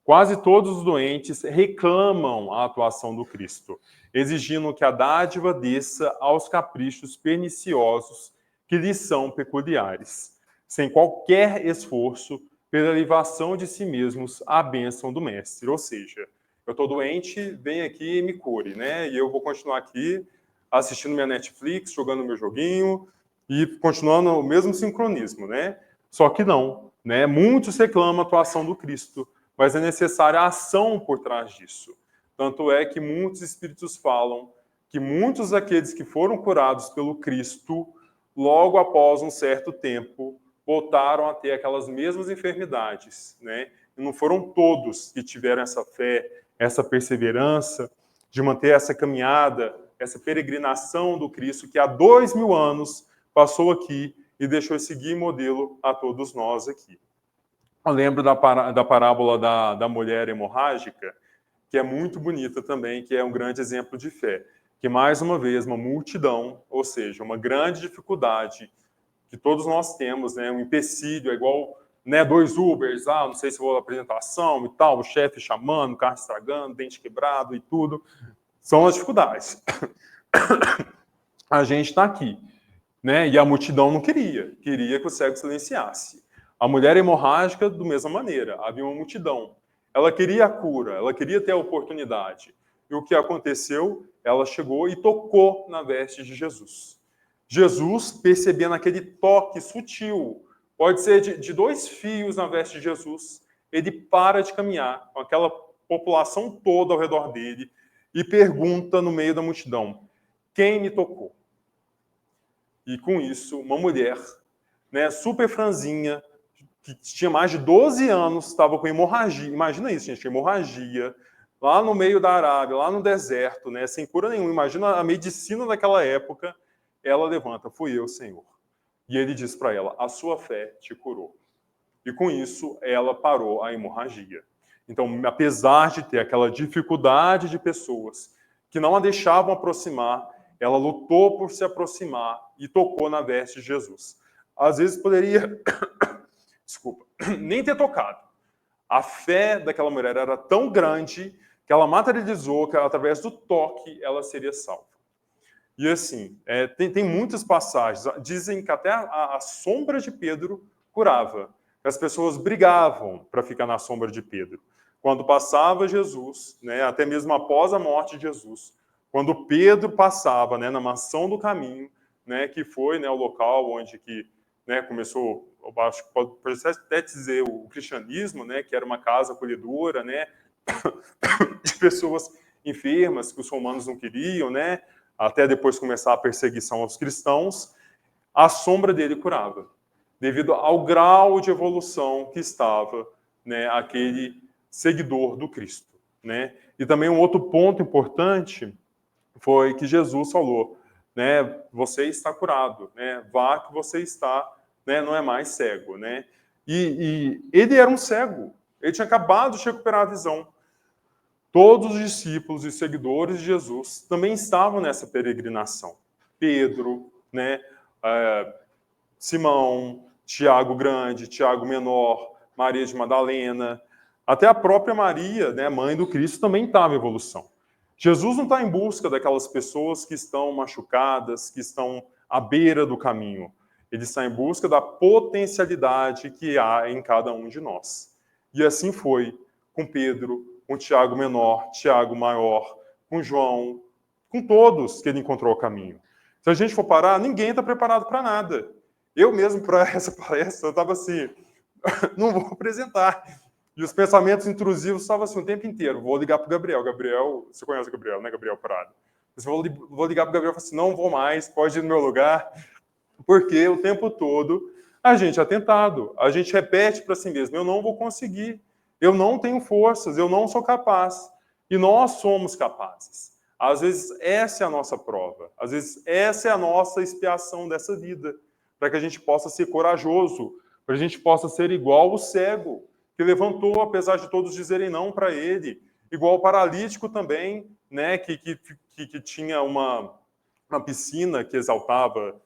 Quase todos os doentes reclamam a atuação do Cristo, exigindo que a dádiva desça aos caprichos perniciosos que lhes são peculiares, sem qualquer esforço pela elevação de si mesmos à bênção do Mestre. Ou seja, eu estou doente, vem aqui e me cure, né? E eu vou continuar aqui assistindo minha Netflix, jogando meu joguinho e continuando o mesmo sincronismo, né? Só que não, né? Muitos reclamam a atuação do Cristo, mas é necessária a ação por trás disso. Tanto é que muitos espíritos falam que muitos daqueles que foram curados pelo Cristo, logo após um certo tempo, voltaram a ter aquelas mesmas enfermidades, né? E não foram todos que tiveram essa fé, essa perseverança de manter essa caminhada, essa peregrinação do Cristo que há 2000 anos passou aqui e deixou seguir modelo a todos nós aqui. Eu lembro da parábola da mulher hemorrágica, que é muito bonita também, que é um grande exemplo de fé. que, mais uma vez, uma multidão, ou seja, uma grande dificuldade que todos nós temos, né? Um empecilho, é igual, né, 2 Ubers, não sei se vou à apresentação e tal, o chefe chamando, o carro estragando, dente quebrado e tudo. São as dificuldades. A gente está aqui, né? E a multidão não queria que o cego silenciasse. A mulher hemorrágica, da mesma maneira, havia uma multidão. Ela queria a cura, ela queria ter a oportunidade. E o que aconteceu? Ela chegou e tocou na veste de Jesus. Jesus, percebendo aquele toque sutil, pode ser de 2 fios na veste de Jesus, ele para de caminhar com aquela população toda ao redor dele e pergunta no meio da multidão: quem me tocou? E com isso, uma mulher, né, super franzinha, que tinha mais de 12 anos, estava com hemorragia. Imagina isso, gente, hemorragia, lá no meio da Arábia, lá no deserto, né, sem cura nenhuma. Imagina a medicina daquela época. Ela levanta: fui eu, Senhor. E ele diz para ela: a sua fé te curou. E com isso, ela parou a hemorragia. Então, apesar de ter aquela dificuldade de pessoas que não a deixavam aproximar, ela lutou por se aproximar e tocou na veste de Jesus. Às vezes poderia, desculpa, nem ter tocado. A fé daquela mulher era tão grande que ela materializou que, através do toque, ela seria salva. E assim, tem muitas passagens. Dizem que até a sombra de Pedro curava. As pessoas brigavam para ficar na sombra de Pedro. Quando passava Jesus, né, até mesmo após a morte de Jesus, quando Pedro passava, né, na mansão do caminho, né, que foi, né, o local onde que, né, começou, eu acho que pode até dizer, o cristianismo, né, que era uma casa acolhedora, né, de pessoas enfermas que os romanos não queriam, né, até depois começar a perseguição aos cristãos, a sombra dele curava, devido ao grau de evolução que estava, né, aquele seguidor do Cristo, né? E também um outro ponto importante foi que Jesus falou, né, você está curado, né, vá que você está, né, não é mais cego, né? E ele era um cego, ele tinha acabado de recuperar a visão. Todos os discípulos e seguidores de Jesus também estavam nessa peregrinação. Pedro, né, Simão, Tiago Grande, Tiago Menor, Maria de Madalena, até a própria Maria, né, mãe do Cristo, também estava em evolução. Jesus não está em busca daquelas pessoas que estão machucadas, que estão à beira do caminho. Ele está em busca da potencialidade que há em cada um de nós. E assim foi com Pedro, com Tiago Menor, Tiago Maior, com João, com todos que ele encontrou o caminho. Se a gente for parar, ninguém está preparado para nada. Eu mesmo, para essa palestra, eu estava assim, não vou apresentar. E os pensamentos intrusivos estavam assim o tempo inteiro. Vou ligar para o Gabriel. Gabriel, você conhece o Gabriel, né? Gabriel Prado. Vou ligar para o Gabriel e falar assim, não vou mais, pode ir no meu lugar. Porque o tempo todo a gente é tentado. A gente repete para si mesmo, eu não vou conseguir. Eu não tenho forças, eu não sou capaz. E nós somos capazes. Às vezes essa é a nossa prova. Às vezes essa é a nossa expiação dessa vida. Para que a gente possa ser corajoso. Para que a gente possa ser igual o cego, que levantou, apesar de todos dizerem não para ele. Igual o paralítico também, né, que tinha uma piscina que exaltava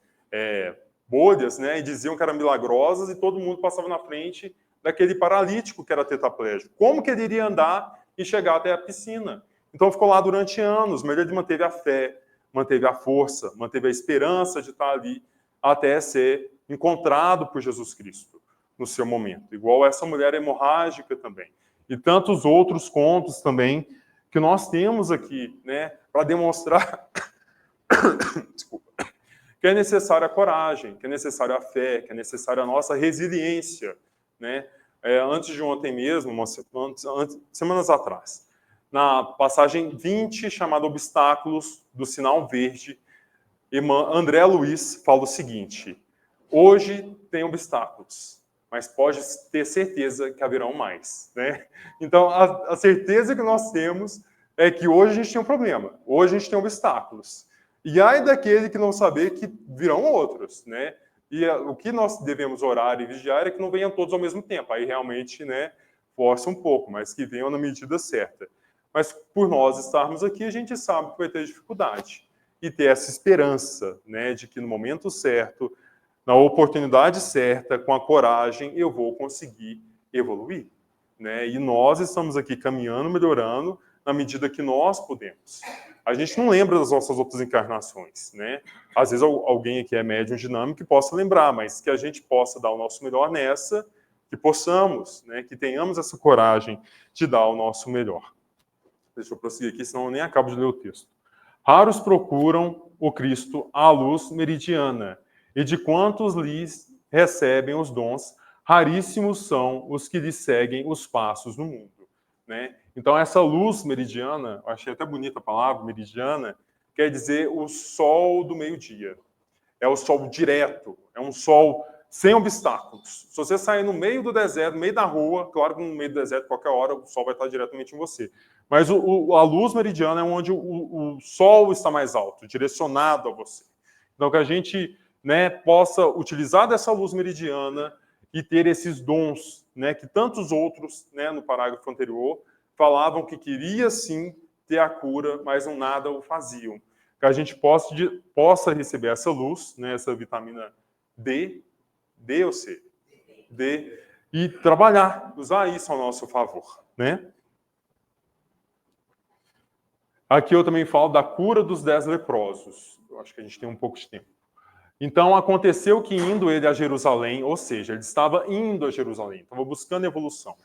bolhas, né, e diziam que eram milagrosas, e todo mundo passava na frente daquele paralítico que era tetraplégico. Como que ele iria andar e chegar até a piscina? Então ficou lá durante anos, mas ele manteve a fé, manteve a força, manteve a esperança de estar ali até ser encontrado por Jesus Cristo no seu momento. Igual essa mulher hemorrágica também. E tantos outros contos também que nós temos aqui, né, para demonstrar desculpa, que é necessária a coragem, que é necessária a fé, que é necessária a nossa resiliência, né? Antes de ontem mesmo, semanas atrás, na passagem 20, chamada Obstáculos, do Sinal Verde, André Luiz fala o seguinte: hoje tem obstáculos, mas pode ter certeza que haverão mais, né? Então, a certeza que nós temos é que hoje a gente tem um problema, hoje a gente tem obstáculos. E ai daquele que não saber que virão outros, né? E o que nós devemos orar e vigiar é que não venham todos ao mesmo tempo. Aí realmente, né, força um pouco, mas que venham na medida certa. mas por nós estarmos aqui, a gente sabe que vai ter dificuldade. E ter essa esperança, né, de que no momento certo, na oportunidade certa, com a coragem, eu vou conseguir evoluir. Né? E nós estamos aqui caminhando, melhorando, na medida que nós podemos. A gente não lembra das nossas outras encarnações, né? Às vezes alguém aqui é médium dinâmico que possa lembrar, mas que a gente possa dar o nosso melhor nessa, que possamos, né? Que tenhamos essa coragem de dar o nosso melhor. Deixa eu prosseguir aqui, senão eu nem acabo de ler o texto. Raros procuram o Cristo à luz meridiana, e de quantos lhes recebem os dons, raríssimos são os que lhe seguem os passos no mundo. Né? Então, essa luz meridiana, eu achei até bonita a palavra, meridiana, quer dizer o sol do meio-dia. É o sol direto, é um sol sem obstáculos. Se você sair no meio do deserto, no meio da rua, claro que no meio do deserto, qualquer hora, o sol vai estar diretamente em você. Mas a luz meridiana é onde o sol está mais alto, direcionado a você. Então, que a gente, né, possa utilizar dessa luz meridiana e ter esses dons, né, que tantos outros, né, no parágrafo anterior, falavam que queria sim ter a cura, mas não nada o faziam. Que a gente possa receber essa luz, né, essa vitamina D ou C? D, e trabalhar, usar isso ao nosso favor. Né? Aqui eu também falo da cura dos 10 leprosos. Eu acho que a gente tem um pouco de tempo. Então, aconteceu que indo ele a Jerusalém, ou seja, ele estava indo a Jerusalém, estava buscando evolução.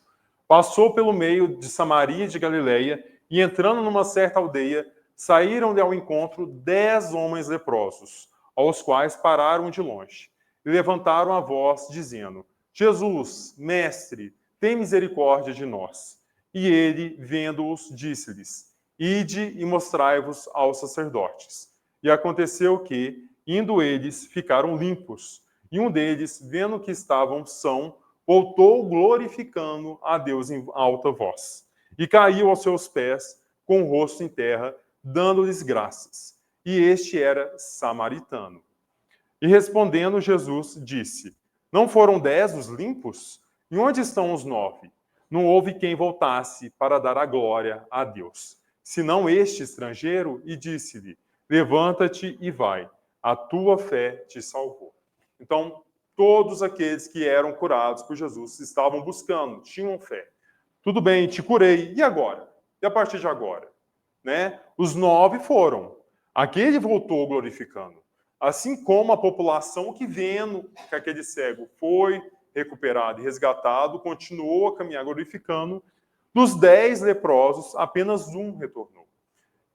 Passou pelo meio de Samaria e de Galileia, e entrando numa certa aldeia, saíram-lhe ao encontro 10 homens leprosos, aos quais pararam de longe, e levantaram a voz, dizendo: Jesus, mestre, tem misericórdia de nós. E ele, vendo-os, disse-lhes: Ide e mostrai-vos aos sacerdotes. E aconteceu que, indo eles, ficaram limpos. E um deles, vendo que estavam são, voltou glorificando a Deus em alta voz. E caiu aos seus pés, com o rosto em terra, dando-lhes graças. E este era samaritano. E respondendo Jesus, disse: Não foram 10 os limpos? E onde estão os 9? Não houve quem voltasse para dar a glória a Deus, senão este estrangeiro, e disse-lhe: Levanta-te e vai. A tua fé te salvou. Então, todos aqueles que eram curados por Jesus estavam buscando, tinham fé. Tudo bem, te curei. E agora? E a partir de agora? Né? Os 9 foram. Aquele voltou glorificando. Assim como a população que vendo que aquele cego foi recuperado e resgatado, continuou a caminhar glorificando. Dos 10 leprosos, apenas um retornou.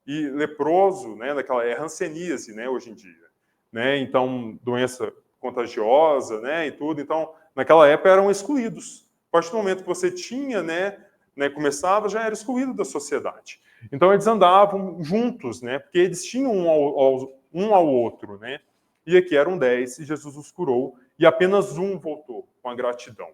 E leproso, né, é hanseníase, né, hoje em dia. Né? Então, doença contagiosa, né, e tudo. Então, naquela época eram excluídos. A partir do momento que você tinha, né, começava, já era excluído da sociedade. Então, eles andavam juntos, né, porque eles tinham um ao outro, né? E aqui eram 10 e Jesus os curou e apenas um voltou com a gratidão.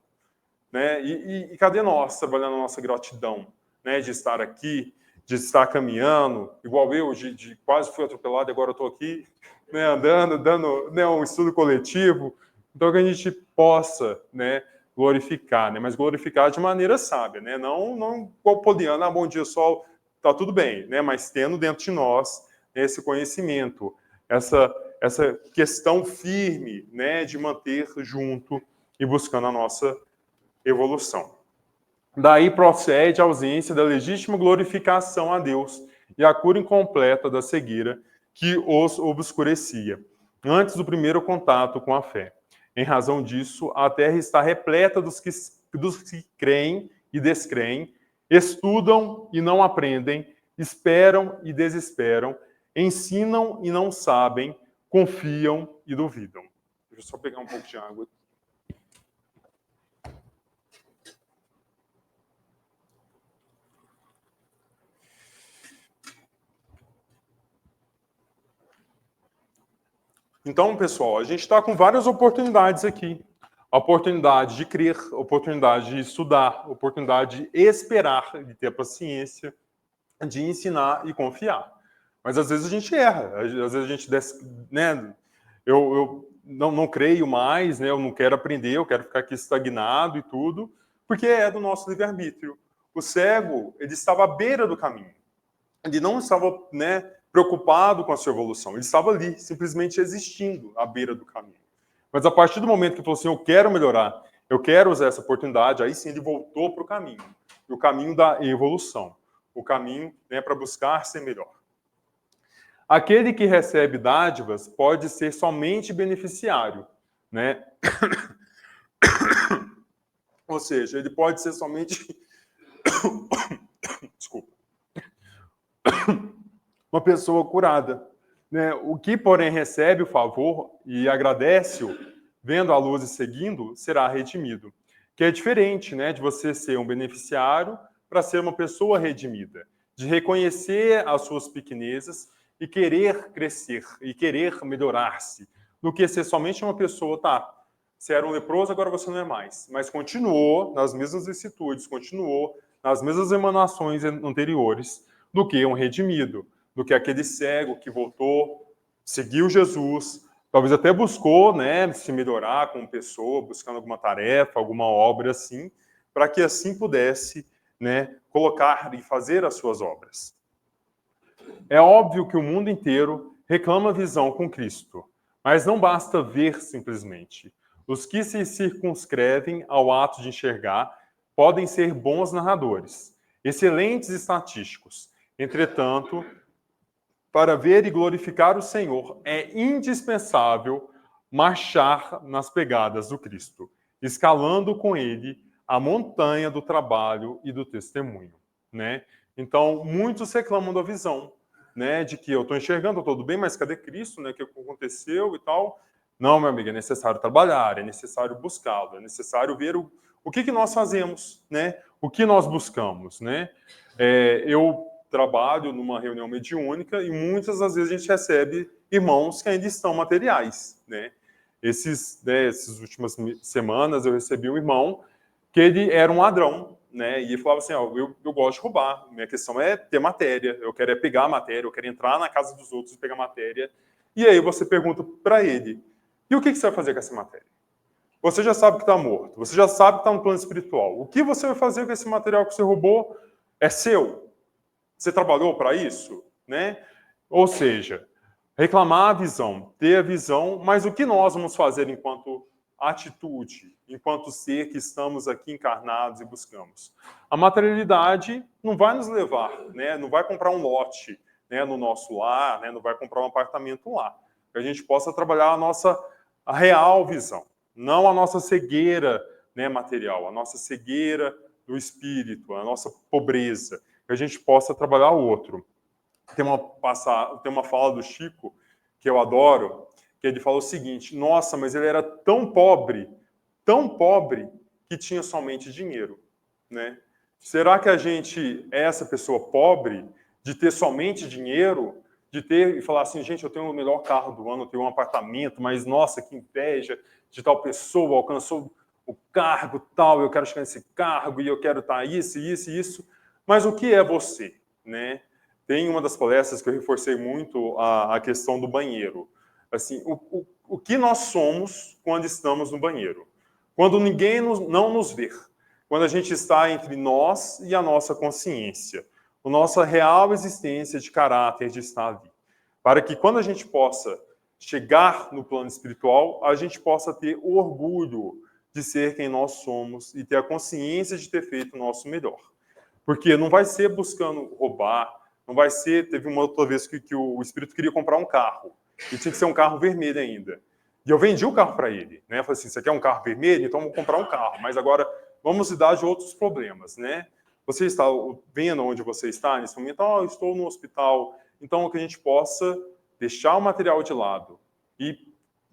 Né? E cadê nós trabalhando a nossa gratidão, né, de estar aqui, de estar caminhando, igual eu, de quase fui atropelado e agora eu estou aqui, né, andando, dando, né, um estudo coletivo. Então, que a gente possa, né, glorificar, né, mas glorificar de maneira sábia, né, não igual Poliana, bom dia, sol, tá tudo bem, né, mas tendo dentro de nós esse conhecimento, essa questão firme, né, de manter junto e buscando a nossa evolução. Daí procede a ausência da legítima glorificação a Deus e a cura incompleta da cegueira que os obscurecia, antes do primeiro contato com a fé. Em razão disso, a terra está repleta dos que creem e descreem, estudam e não aprendem, esperam e desesperam, ensinam e não sabem, confiam e duvidam. Deixa eu só pegar um pouco de água. Então, pessoal, a gente está com várias oportunidades aqui. A oportunidade de crer, a oportunidade de estudar, a oportunidade de esperar, de ter paciência, de ensinar e confiar. Mas às vezes a gente erra, às vezes a gente, né, eu não creio mais, né, eu não quero aprender, eu quero ficar aqui estagnado e tudo, porque é do nosso livre-arbítrio. O cego, ele estava à beira do caminho. Ele não estava, né, preocupado com a sua evolução. Ele estava ali, simplesmente existindo à beira do caminho. Mas a partir do momento que ele falou assim, eu quero melhorar, eu quero usar essa oportunidade, aí sim ele voltou para o caminho. O caminho da evolução. O caminho, né, para buscar ser melhor. Aquele que recebe dádivas pode ser somente beneficiário, né? Ou seja, ele pode ser somente... Desculpa. Uma pessoa curada, né? O que, porém, recebe o favor e agradece-o, vendo a luz e seguindo, será redimido. Que é diferente, né, de você ser um beneficiário para ser uma pessoa redimida, de reconhecer as suas pequenezas e querer crescer, e querer melhorar-se, do que ser somente uma pessoa, tá, você era um leproso, agora você não é mais, mas continuou nas mesmas vicissitudes, continuou nas mesmas emanações anteriores do que um redimido, do que aquele cego que voltou, seguiu Jesus, talvez até buscou, né, se melhorar como pessoa, buscando alguma tarefa, alguma obra assim, para que assim pudesse, né, colocar e fazer as suas obras. É óbvio que o mundo inteiro reclama visão com Cristo, mas não basta ver simplesmente. Os que se circunscrevem ao ato de enxergar podem ser bons narradores, excelentes estatísticos. Entretanto, para ver e glorificar o Senhor, é indispensável marchar nas pegadas do Cristo, escalando com ele a montanha do trabalho e do testemunho, né? Então, muitos reclamam da visão, né, de que eu estou enxergando, tudo bem, mas cadê Cristo, né? O que aconteceu e tal? Não, meu amigo, é necessário trabalhar, é necessário buscá-lo, é necessário ver o que nós fazemos, né? O que nós buscamos, né? Eu trabalho numa reunião mediúnica e muitas das vezes a gente recebe irmãos que ainda estão materiais, né? Essas últimas semanas eu recebi um irmão que ele era um ladrão, né? E ele falava assim, eu gosto de roubar, minha questão é ter matéria, eu quero pegar a matéria, eu quero entrar na casa dos outros e pegar matéria. E aí você pergunta para ele, e o que você vai fazer com essa matéria? Você já sabe que está morto, você já sabe que está no plano espiritual. O que você vai fazer com esse material que você roubou é seu. Você trabalhou para isso, né? Ou seja, reclamar a visão, ter a visão, mas o que nós vamos fazer enquanto atitude, enquanto ser que estamos aqui encarnados e buscamos? A materialidade não vai nos levar, né? Não vai comprar um lote, né, no nosso lar, né? Não vai comprar um apartamento lá. Que a gente possa trabalhar a real visão, não a nossa cegueira, né, material, a nossa cegueira do espírito, a nossa pobreza, que a gente possa trabalhar o outro. Tem uma fala do Chico que eu adoro, que ele fala o seguinte, nossa, mas ele era tão pobre, que tinha somente dinheiro, né? Será que a gente é essa pessoa pobre de ter somente dinheiro, de ter e falar assim, gente, eu tenho o melhor carro do ano, eu tenho um apartamento, mas nossa, que inveja de tal pessoa, alcançou o cargo tal, eu quero chegar nesse cargo e eu quero estar isso, mas o que é você, né? Tem uma das palestras que eu reforcei muito a questão do banheiro. Assim, o que nós somos quando estamos no banheiro? Quando ninguém não nos vê. Quando a gente está entre nós e a nossa consciência. A nossa real existência de caráter de estar ali. Para que quando a gente possa chegar no plano espiritual, a gente possa ter o orgulho de ser quem nós somos e ter a consciência de ter feito o nosso melhor. Porque não vai ser buscando roubar, não vai ser... Teve uma outra vez que o espírito queria comprar um carro, e tinha que ser um carro vermelho ainda. E eu vendi o carro para ele, né? Eu falei assim, você quer um carro vermelho? Então vou comprar um carro. Mas agora vamos lidar de outros problemas, né? Você está vendo onde você está nesse momento? Eu estou no hospital. Então, que a gente possa deixar o material de lado e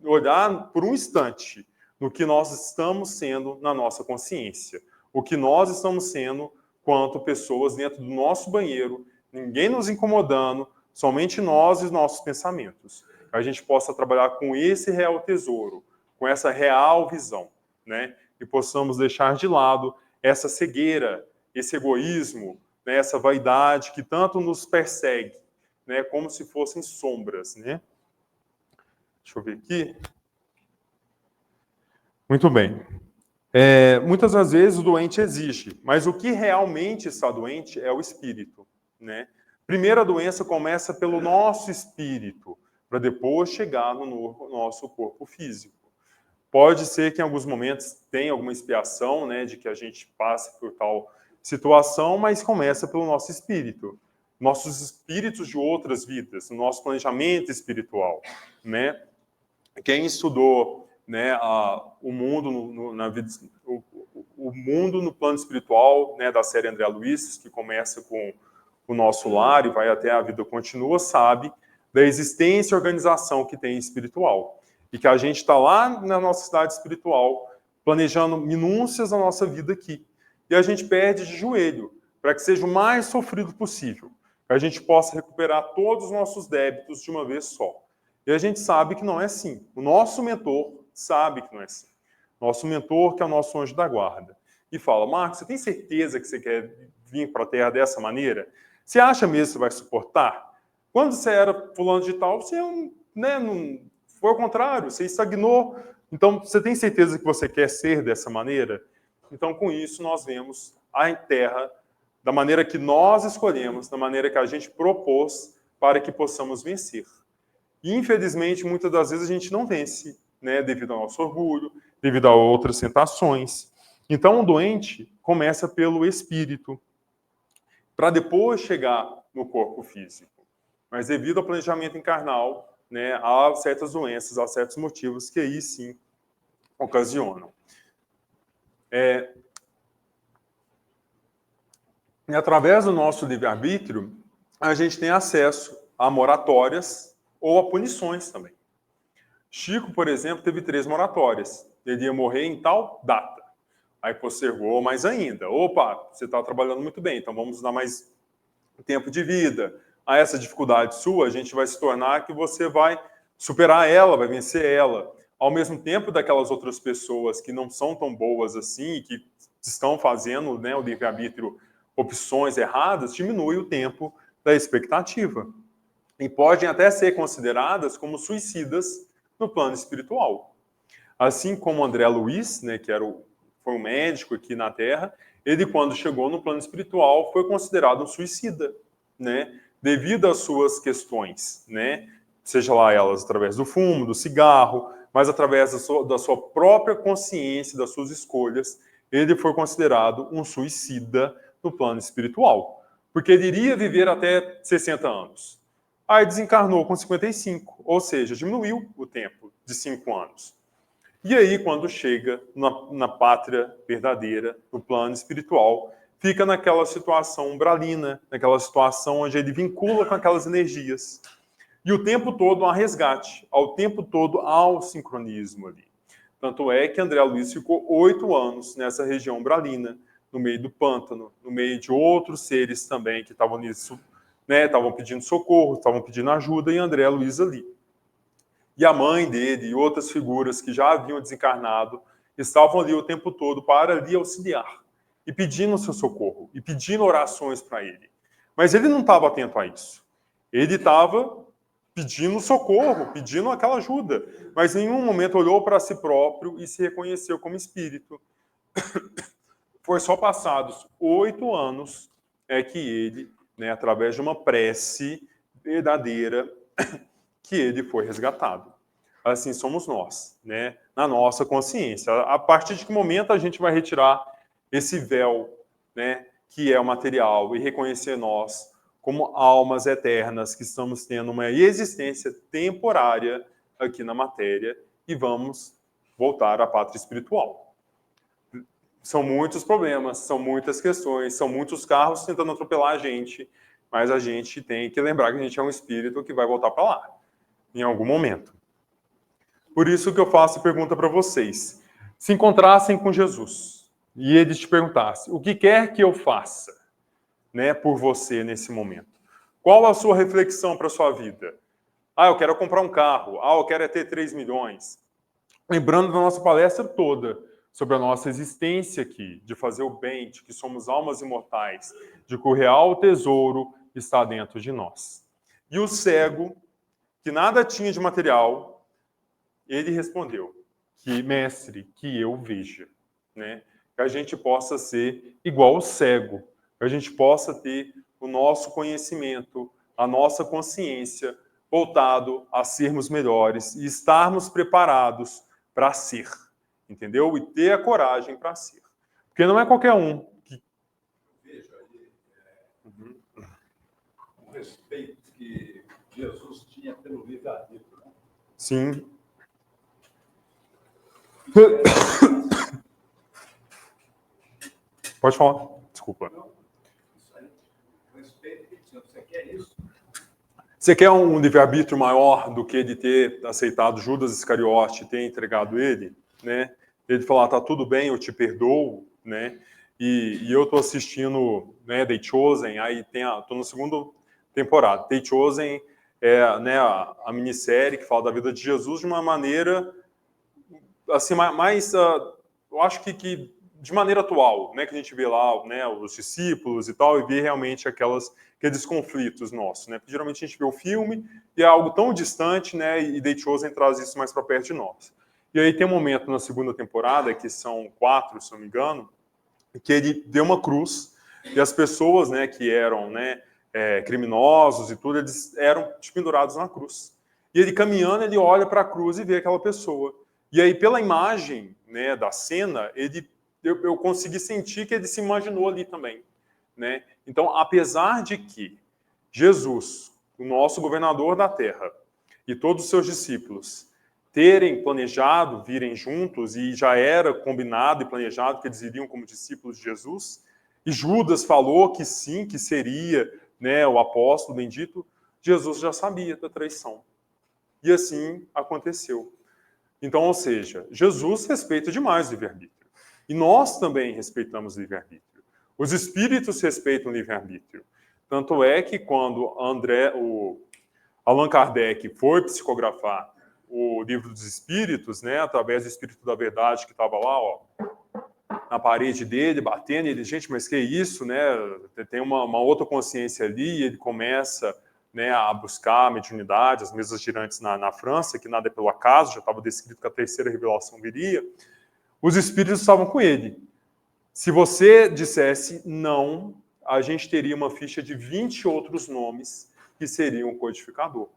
olhar por um instante no que nós estamos sendo na nossa consciência. O que nós estamos sendo quanto pessoas dentro do nosso banheiro, ninguém nos incomodando, somente nós e os nossos pensamentos. Que a gente possa trabalhar com esse real tesouro, com essa real visão, né? E possamos deixar de lado essa cegueira, esse egoísmo, né? Essa vaidade que tanto nos persegue, né? Como se fossem sombras, né? Deixa eu ver aqui. Muito bem. Muitas das vezes o doente exige, mas o que realmente está doente é o espírito, né? Primeiro a doença começa pelo nosso espírito, para depois chegar no nosso corpo físico. Pode ser que em alguns momentos tenha alguma expiação, né, de que a gente passe por tal situação, mas começa pelo nosso espírito. Nossos espíritos de outras vidas, o nosso planejamento espiritual, né? Quem estudou, né, o mundo o mundo no plano espiritual, né, da série André Luiz, que começa com o nosso lar e vai até a vida continua, sabe da existência e organização que tem espiritual. E que a gente está lá na nossa cidade espiritual, planejando minúcias da nossa vida aqui. E a gente perde de joelho, para que seja o mais sofrido possível. Que a gente possa recuperar todos os nossos débitos de uma vez só. E a gente sabe que não é assim. O nosso mentor sabe que não é assim. Nosso mentor, que é o nosso anjo da guarda. E fala, Marcos, você tem certeza que você quer vir para a Terra dessa maneira? Você acha mesmo que você vai suportar? Quando você era fulano de tal, você não foi ao contrário, você estagnou. Então, você tem certeza que você quer ser dessa maneira? Então, com isso, nós vemos a Terra da maneira que nós escolhemos, da maneira que a gente propôs para que possamos vencer. E, infelizmente, muitas das vezes a gente não vence, né, devido ao nosso orgulho, devido a outras tentações. Então, o doente começa pelo espírito, para depois chegar no corpo físico. Mas devido ao planejamento encarnal, né, há certas doenças, há certos motivos que aí sim ocasionam. E através do nosso livre-arbítrio, a gente tem acesso a moratórias ou a punições também. Chico, por exemplo, teve 3 moratórias. Ele ia morrer em tal data. Aí postergou mais ainda. Opa, você está trabalhando muito bem, então vamos dar mais tempo de vida. A essa dificuldade sua, a gente vai se tornar que você vai superar ela, vai vencer ela. Ao mesmo tempo daquelas outras pessoas que não são tão boas assim, que estão fazendo, né, o livre-arbítrio opções erradas, diminui o tempo da expectativa. E podem até ser consideradas como suicidas no plano espiritual. Assim como André Luiz, né, que foi um médico aqui na Terra, ele, quando chegou no plano espiritual, foi considerado um suicida, né, devido às suas questões, né, seja lá elas através do fumo, do cigarro, mas através da sua própria consciência, das suas escolhas, ele foi considerado um suicida no plano espiritual, porque ele iria viver até 60 anos. Aí desencarnou com 55, ou seja, diminuiu o tempo de 5 anos. E aí, quando chega na pátria verdadeira, no plano espiritual, fica naquela situação umbralina, naquela situação onde ele vincula com aquelas energias. E o tempo todo há resgate, ao tempo todo há o sincronismo ali. Tanto é que André Luiz ficou 8 anos nessa região umbralina, no meio do pântano, no meio de outros seres também que estavam nisso, né, estavam pedindo socorro, estavam pedindo ajuda, e André Luiz ali. E a mãe dele e outras figuras que já haviam desencarnado estavam ali o tempo todo para lhe auxiliar, e pedindo seu socorro, e pedindo orações para ele. Mas ele não estava atento a isso. Ele estava pedindo socorro, pedindo aquela ajuda, mas em nenhum momento olhou para si próprio e se reconheceu como espírito. Foi só passados 8 anos que ele, né, através de uma prece verdadeira, que ele foi resgatado. Assim somos nós, né, na nossa consciência. A partir de que momento a gente vai retirar esse véu, né, que é o material, e reconhecer nós como almas eternas que estamos tendo uma existência temporária aqui na matéria e vamos voltar à pátria espiritual. São muitos problemas, são muitas questões, são muitos carros tentando atropelar a gente, mas a gente tem que lembrar que a gente é um espírito que vai voltar para lá, em algum momento. Por isso que eu faço a pergunta para vocês. Se encontrassem com Jesus e ele te perguntasse, o que quer que eu faça, né, por você nesse momento? Qual a sua reflexão para a sua vida? Eu quero comprar um carro. Eu quero ter 3 milhões. Lembrando da nossa palestra toda sobre a nossa existência aqui, de fazer o bem, de que somos almas imortais, de que o real tesouro está dentro de nós. E o cego, que nada tinha de material, ele respondeu, que mestre, que eu veja, né? Que a gente possa ser igual o cego, que a gente possa ter o nosso conhecimento, a nossa consciência voltado a sermos melhores e estarmos preparados para ser, entendeu? E ter a coragem para ser. Porque não é qualquer um que... Veja aí o respeito que Jesus tinha pelo livre-arbítrio. Né? Sim. Pode falar. Desculpa. Isso aí, o respeito que tinha. Você quer isso? Você quer um livre-arbítrio maior do que de ter aceitado Judas Iscariote e ter entregado ele? Né? Ele falar, tá tudo bem, eu te perdoo, né? E eu estou assistindo, né, The Chosen, aí estou na segunda temporada. The Chosen é, né, a minissérie que fala da vida de Jesus de uma maneira assim, mais eu acho que de maneira atual, né, que a gente vê lá, né, os discípulos e tal, e vê realmente aqueles conflitos nossos, né, porque geralmente a gente vê o filme e é algo tão distante, né, e The Chosen traz isso mais para perto de nós. E aí tem um momento na segunda temporada, que são 4, se não me engano, que ele deu uma cruz, e as pessoas, né, que eram, né, criminosos e tudo, eles eram pendurados na cruz. E ele caminhando, ele olha para a cruz e vê aquela pessoa. E aí, pela imagem, né, da cena, eu consegui sentir que ele se imaginou ali também, né? Então, apesar de que Jesus, o nosso governador da terra, e todos os seus discípulos terem planejado virem juntos, e já era combinado e planejado que eles iriam como discípulos de Jesus, e Judas falou que sim, que seria, né, o apóstolo bendito, Jesus já sabia da traição. E assim aconteceu. Então, ou seja, Jesus respeita demais o livre-arbítrio. E nós também respeitamos o livre-arbítrio. Os espíritos respeitam o livre-arbítrio. Tanto é que quando o Allan Kardec foi psicografar o livro dos espíritos, né, através do Espírito da Verdade que estava lá, ó, na parede dele, batendo, e ele, gente, mas que isso, né? Tem uma outra consciência ali, e ele começa, né, a buscar a mediunidade, as mesas girantes na França, que nada é pelo acaso, já estava descrito que a terceira revelação viria. Os espíritos estavam com ele. Se você dissesse não, a gente teria uma ficha de 20 outros nomes que seriam o codificador.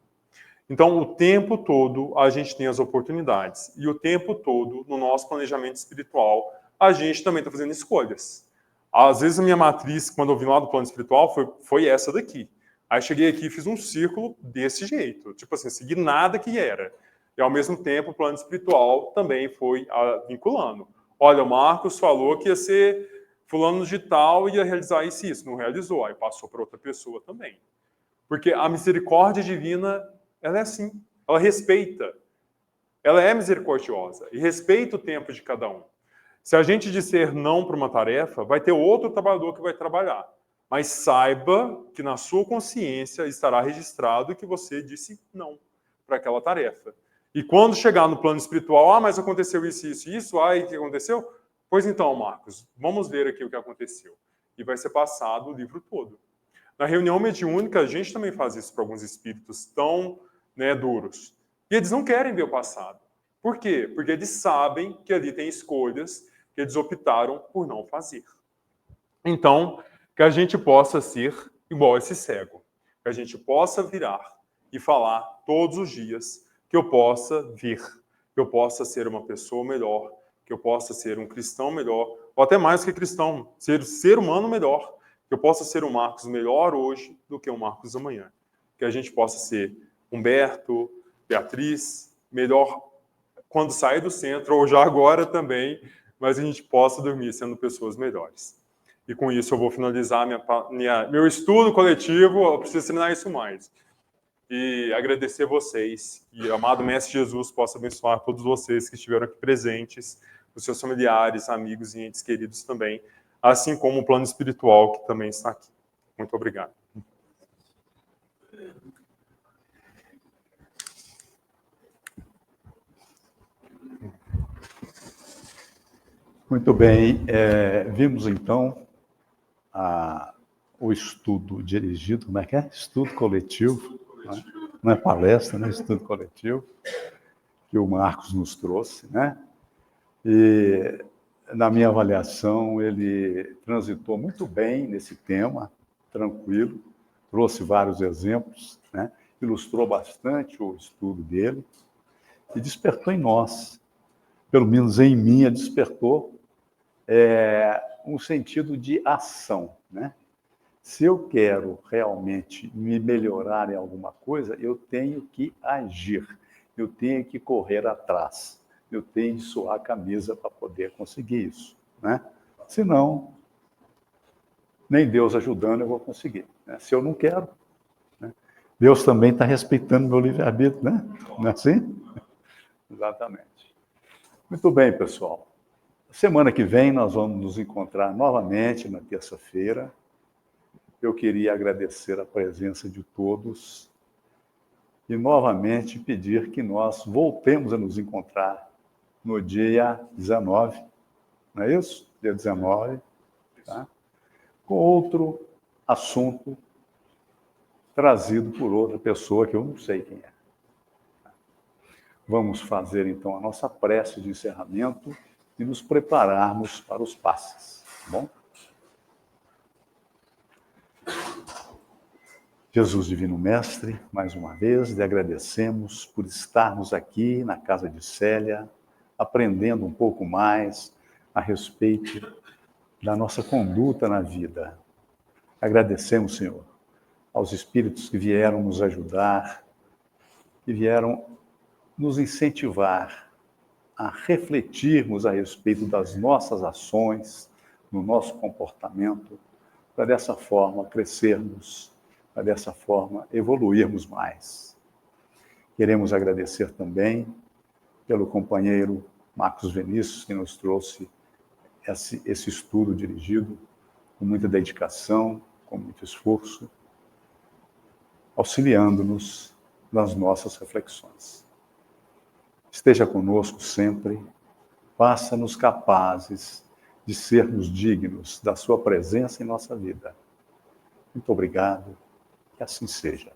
Então, o tempo todo, a gente tem as oportunidades. E o tempo todo, no nosso planejamento espiritual, a gente também está fazendo escolhas. Às vezes, a minha matriz, quando eu vim lá do plano espiritual, foi essa daqui. Aí, cheguei aqui e fiz um círculo desse jeito. Tipo assim, segui nada que era. E, ao mesmo tempo, o plano espiritual também foi vinculando. Olha, o Marcos falou que ia ser fulano de tal e ia realizar isso e isso. Não realizou. Aí, passou para outra pessoa também. Porque a misericórdia divina, ela é assim. Ela respeita. Ela é misericordiosa e respeita o tempo de cada um. Se a gente disser não para uma tarefa, vai ter outro trabalhador que vai trabalhar. Mas saiba que na sua consciência estará registrado que você disse não para aquela tarefa. E quando chegar no plano espiritual, mas aconteceu isso, isso, isso, o que aconteceu? Pois então, Marcos, vamos ver aqui o que aconteceu. E vai ser passado o livro todo. Na reunião mediúnica, a gente também faz isso para alguns espíritos tão, né, duros. E eles não querem ver o passado. Por quê? Porque eles sabem que ali tem escolhas que eles optaram por não fazer. Então, que a gente possa ser igual esse cego. Que a gente possa virar e falar todos os dias que eu possa vir, que eu possa ser uma pessoa melhor, que eu possa ser um cristão melhor, ou até mais que cristão, ser humano melhor, que eu possa ser um Marcos melhor hoje do que um Marcos amanhã. Que a gente possa ser Humberto, Beatriz, melhor quando sair do centro, ou já agora também, mas a gente possa dormir sendo pessoas melhores. E com isso eu vou finalizar meu estudo coletivo, eu preciso terminar isso mais. E agradecer vocês, e o amado Mestre Jesus possa abençoar todos vocês que estiveram aqui presentes, os seus familiares, amigos e entes queridos também, assim como o plano espiritual que também está aqui. Muito obrigado. Muito bem, vimos então o estudo dirigido, como é que é? Estudo coletivo, né? Não é palestra, né? Estudo coletivo, que o Marcos nos trouxe, né? E na minha avaliação, ele transitou muito bem nesse tema, tranquilo, trouxe vários exemplos, né? Ilustrou bastante o estudo dele e despertou em nós, pelo menos em mim, despertou um sentido de ação, né? Se eu quero realmente me melhorar em alguma coisa, eu tenho que agir, eu tenho que correr atrás, eu tenho que suar a camisa para poder conseguir isso, né? Senão, nem Deus ajudando eu vou conseguir, né? Se eu não quero, né? Deus também está respeitando meu livre-arbítrio, né? Não é assim? Exatamente. Muito bem, pessoal. Semana que vem nós vamos nos encontrar novamente na terça-feira. Eu queria agradecer a presença de todos e novamente pedir que nós voltemos a nos encontrar no dia 19, não é isso? Dia 19, tá? Com outro assunto trazido por outra pessoa que eu não sei quem é. Vamos fazer então a nossa prece de encerramento e nos prepararmos para os passes, tá bom? Jesus Divino Mestre, mais uma vez, lhe agradecemos por estarmos aqui na casa de Célia, aprendendo um pouco mais a respeito da nossa conduta na vida. Agradecemos, Senhor, aos espíritos que vieram nos ajudar, que vieram nos incentivar a refletirmos a respeito das nossas ações, no nosso comportamento, para dessa forma crescermos, para dessa forma evoluirmos mais. Queremos agradecer também pelo companheiro Marcos Vinícius, que nos trouxe esse estudo dirigido com muita dedicação, com muito esforço, auxiliando-nos nas nossas reflexões. Esteja conosco sempre, faça-nos capazes de sermos dignos da sua presença em nossa vida. Muito obrigado, que assim seja.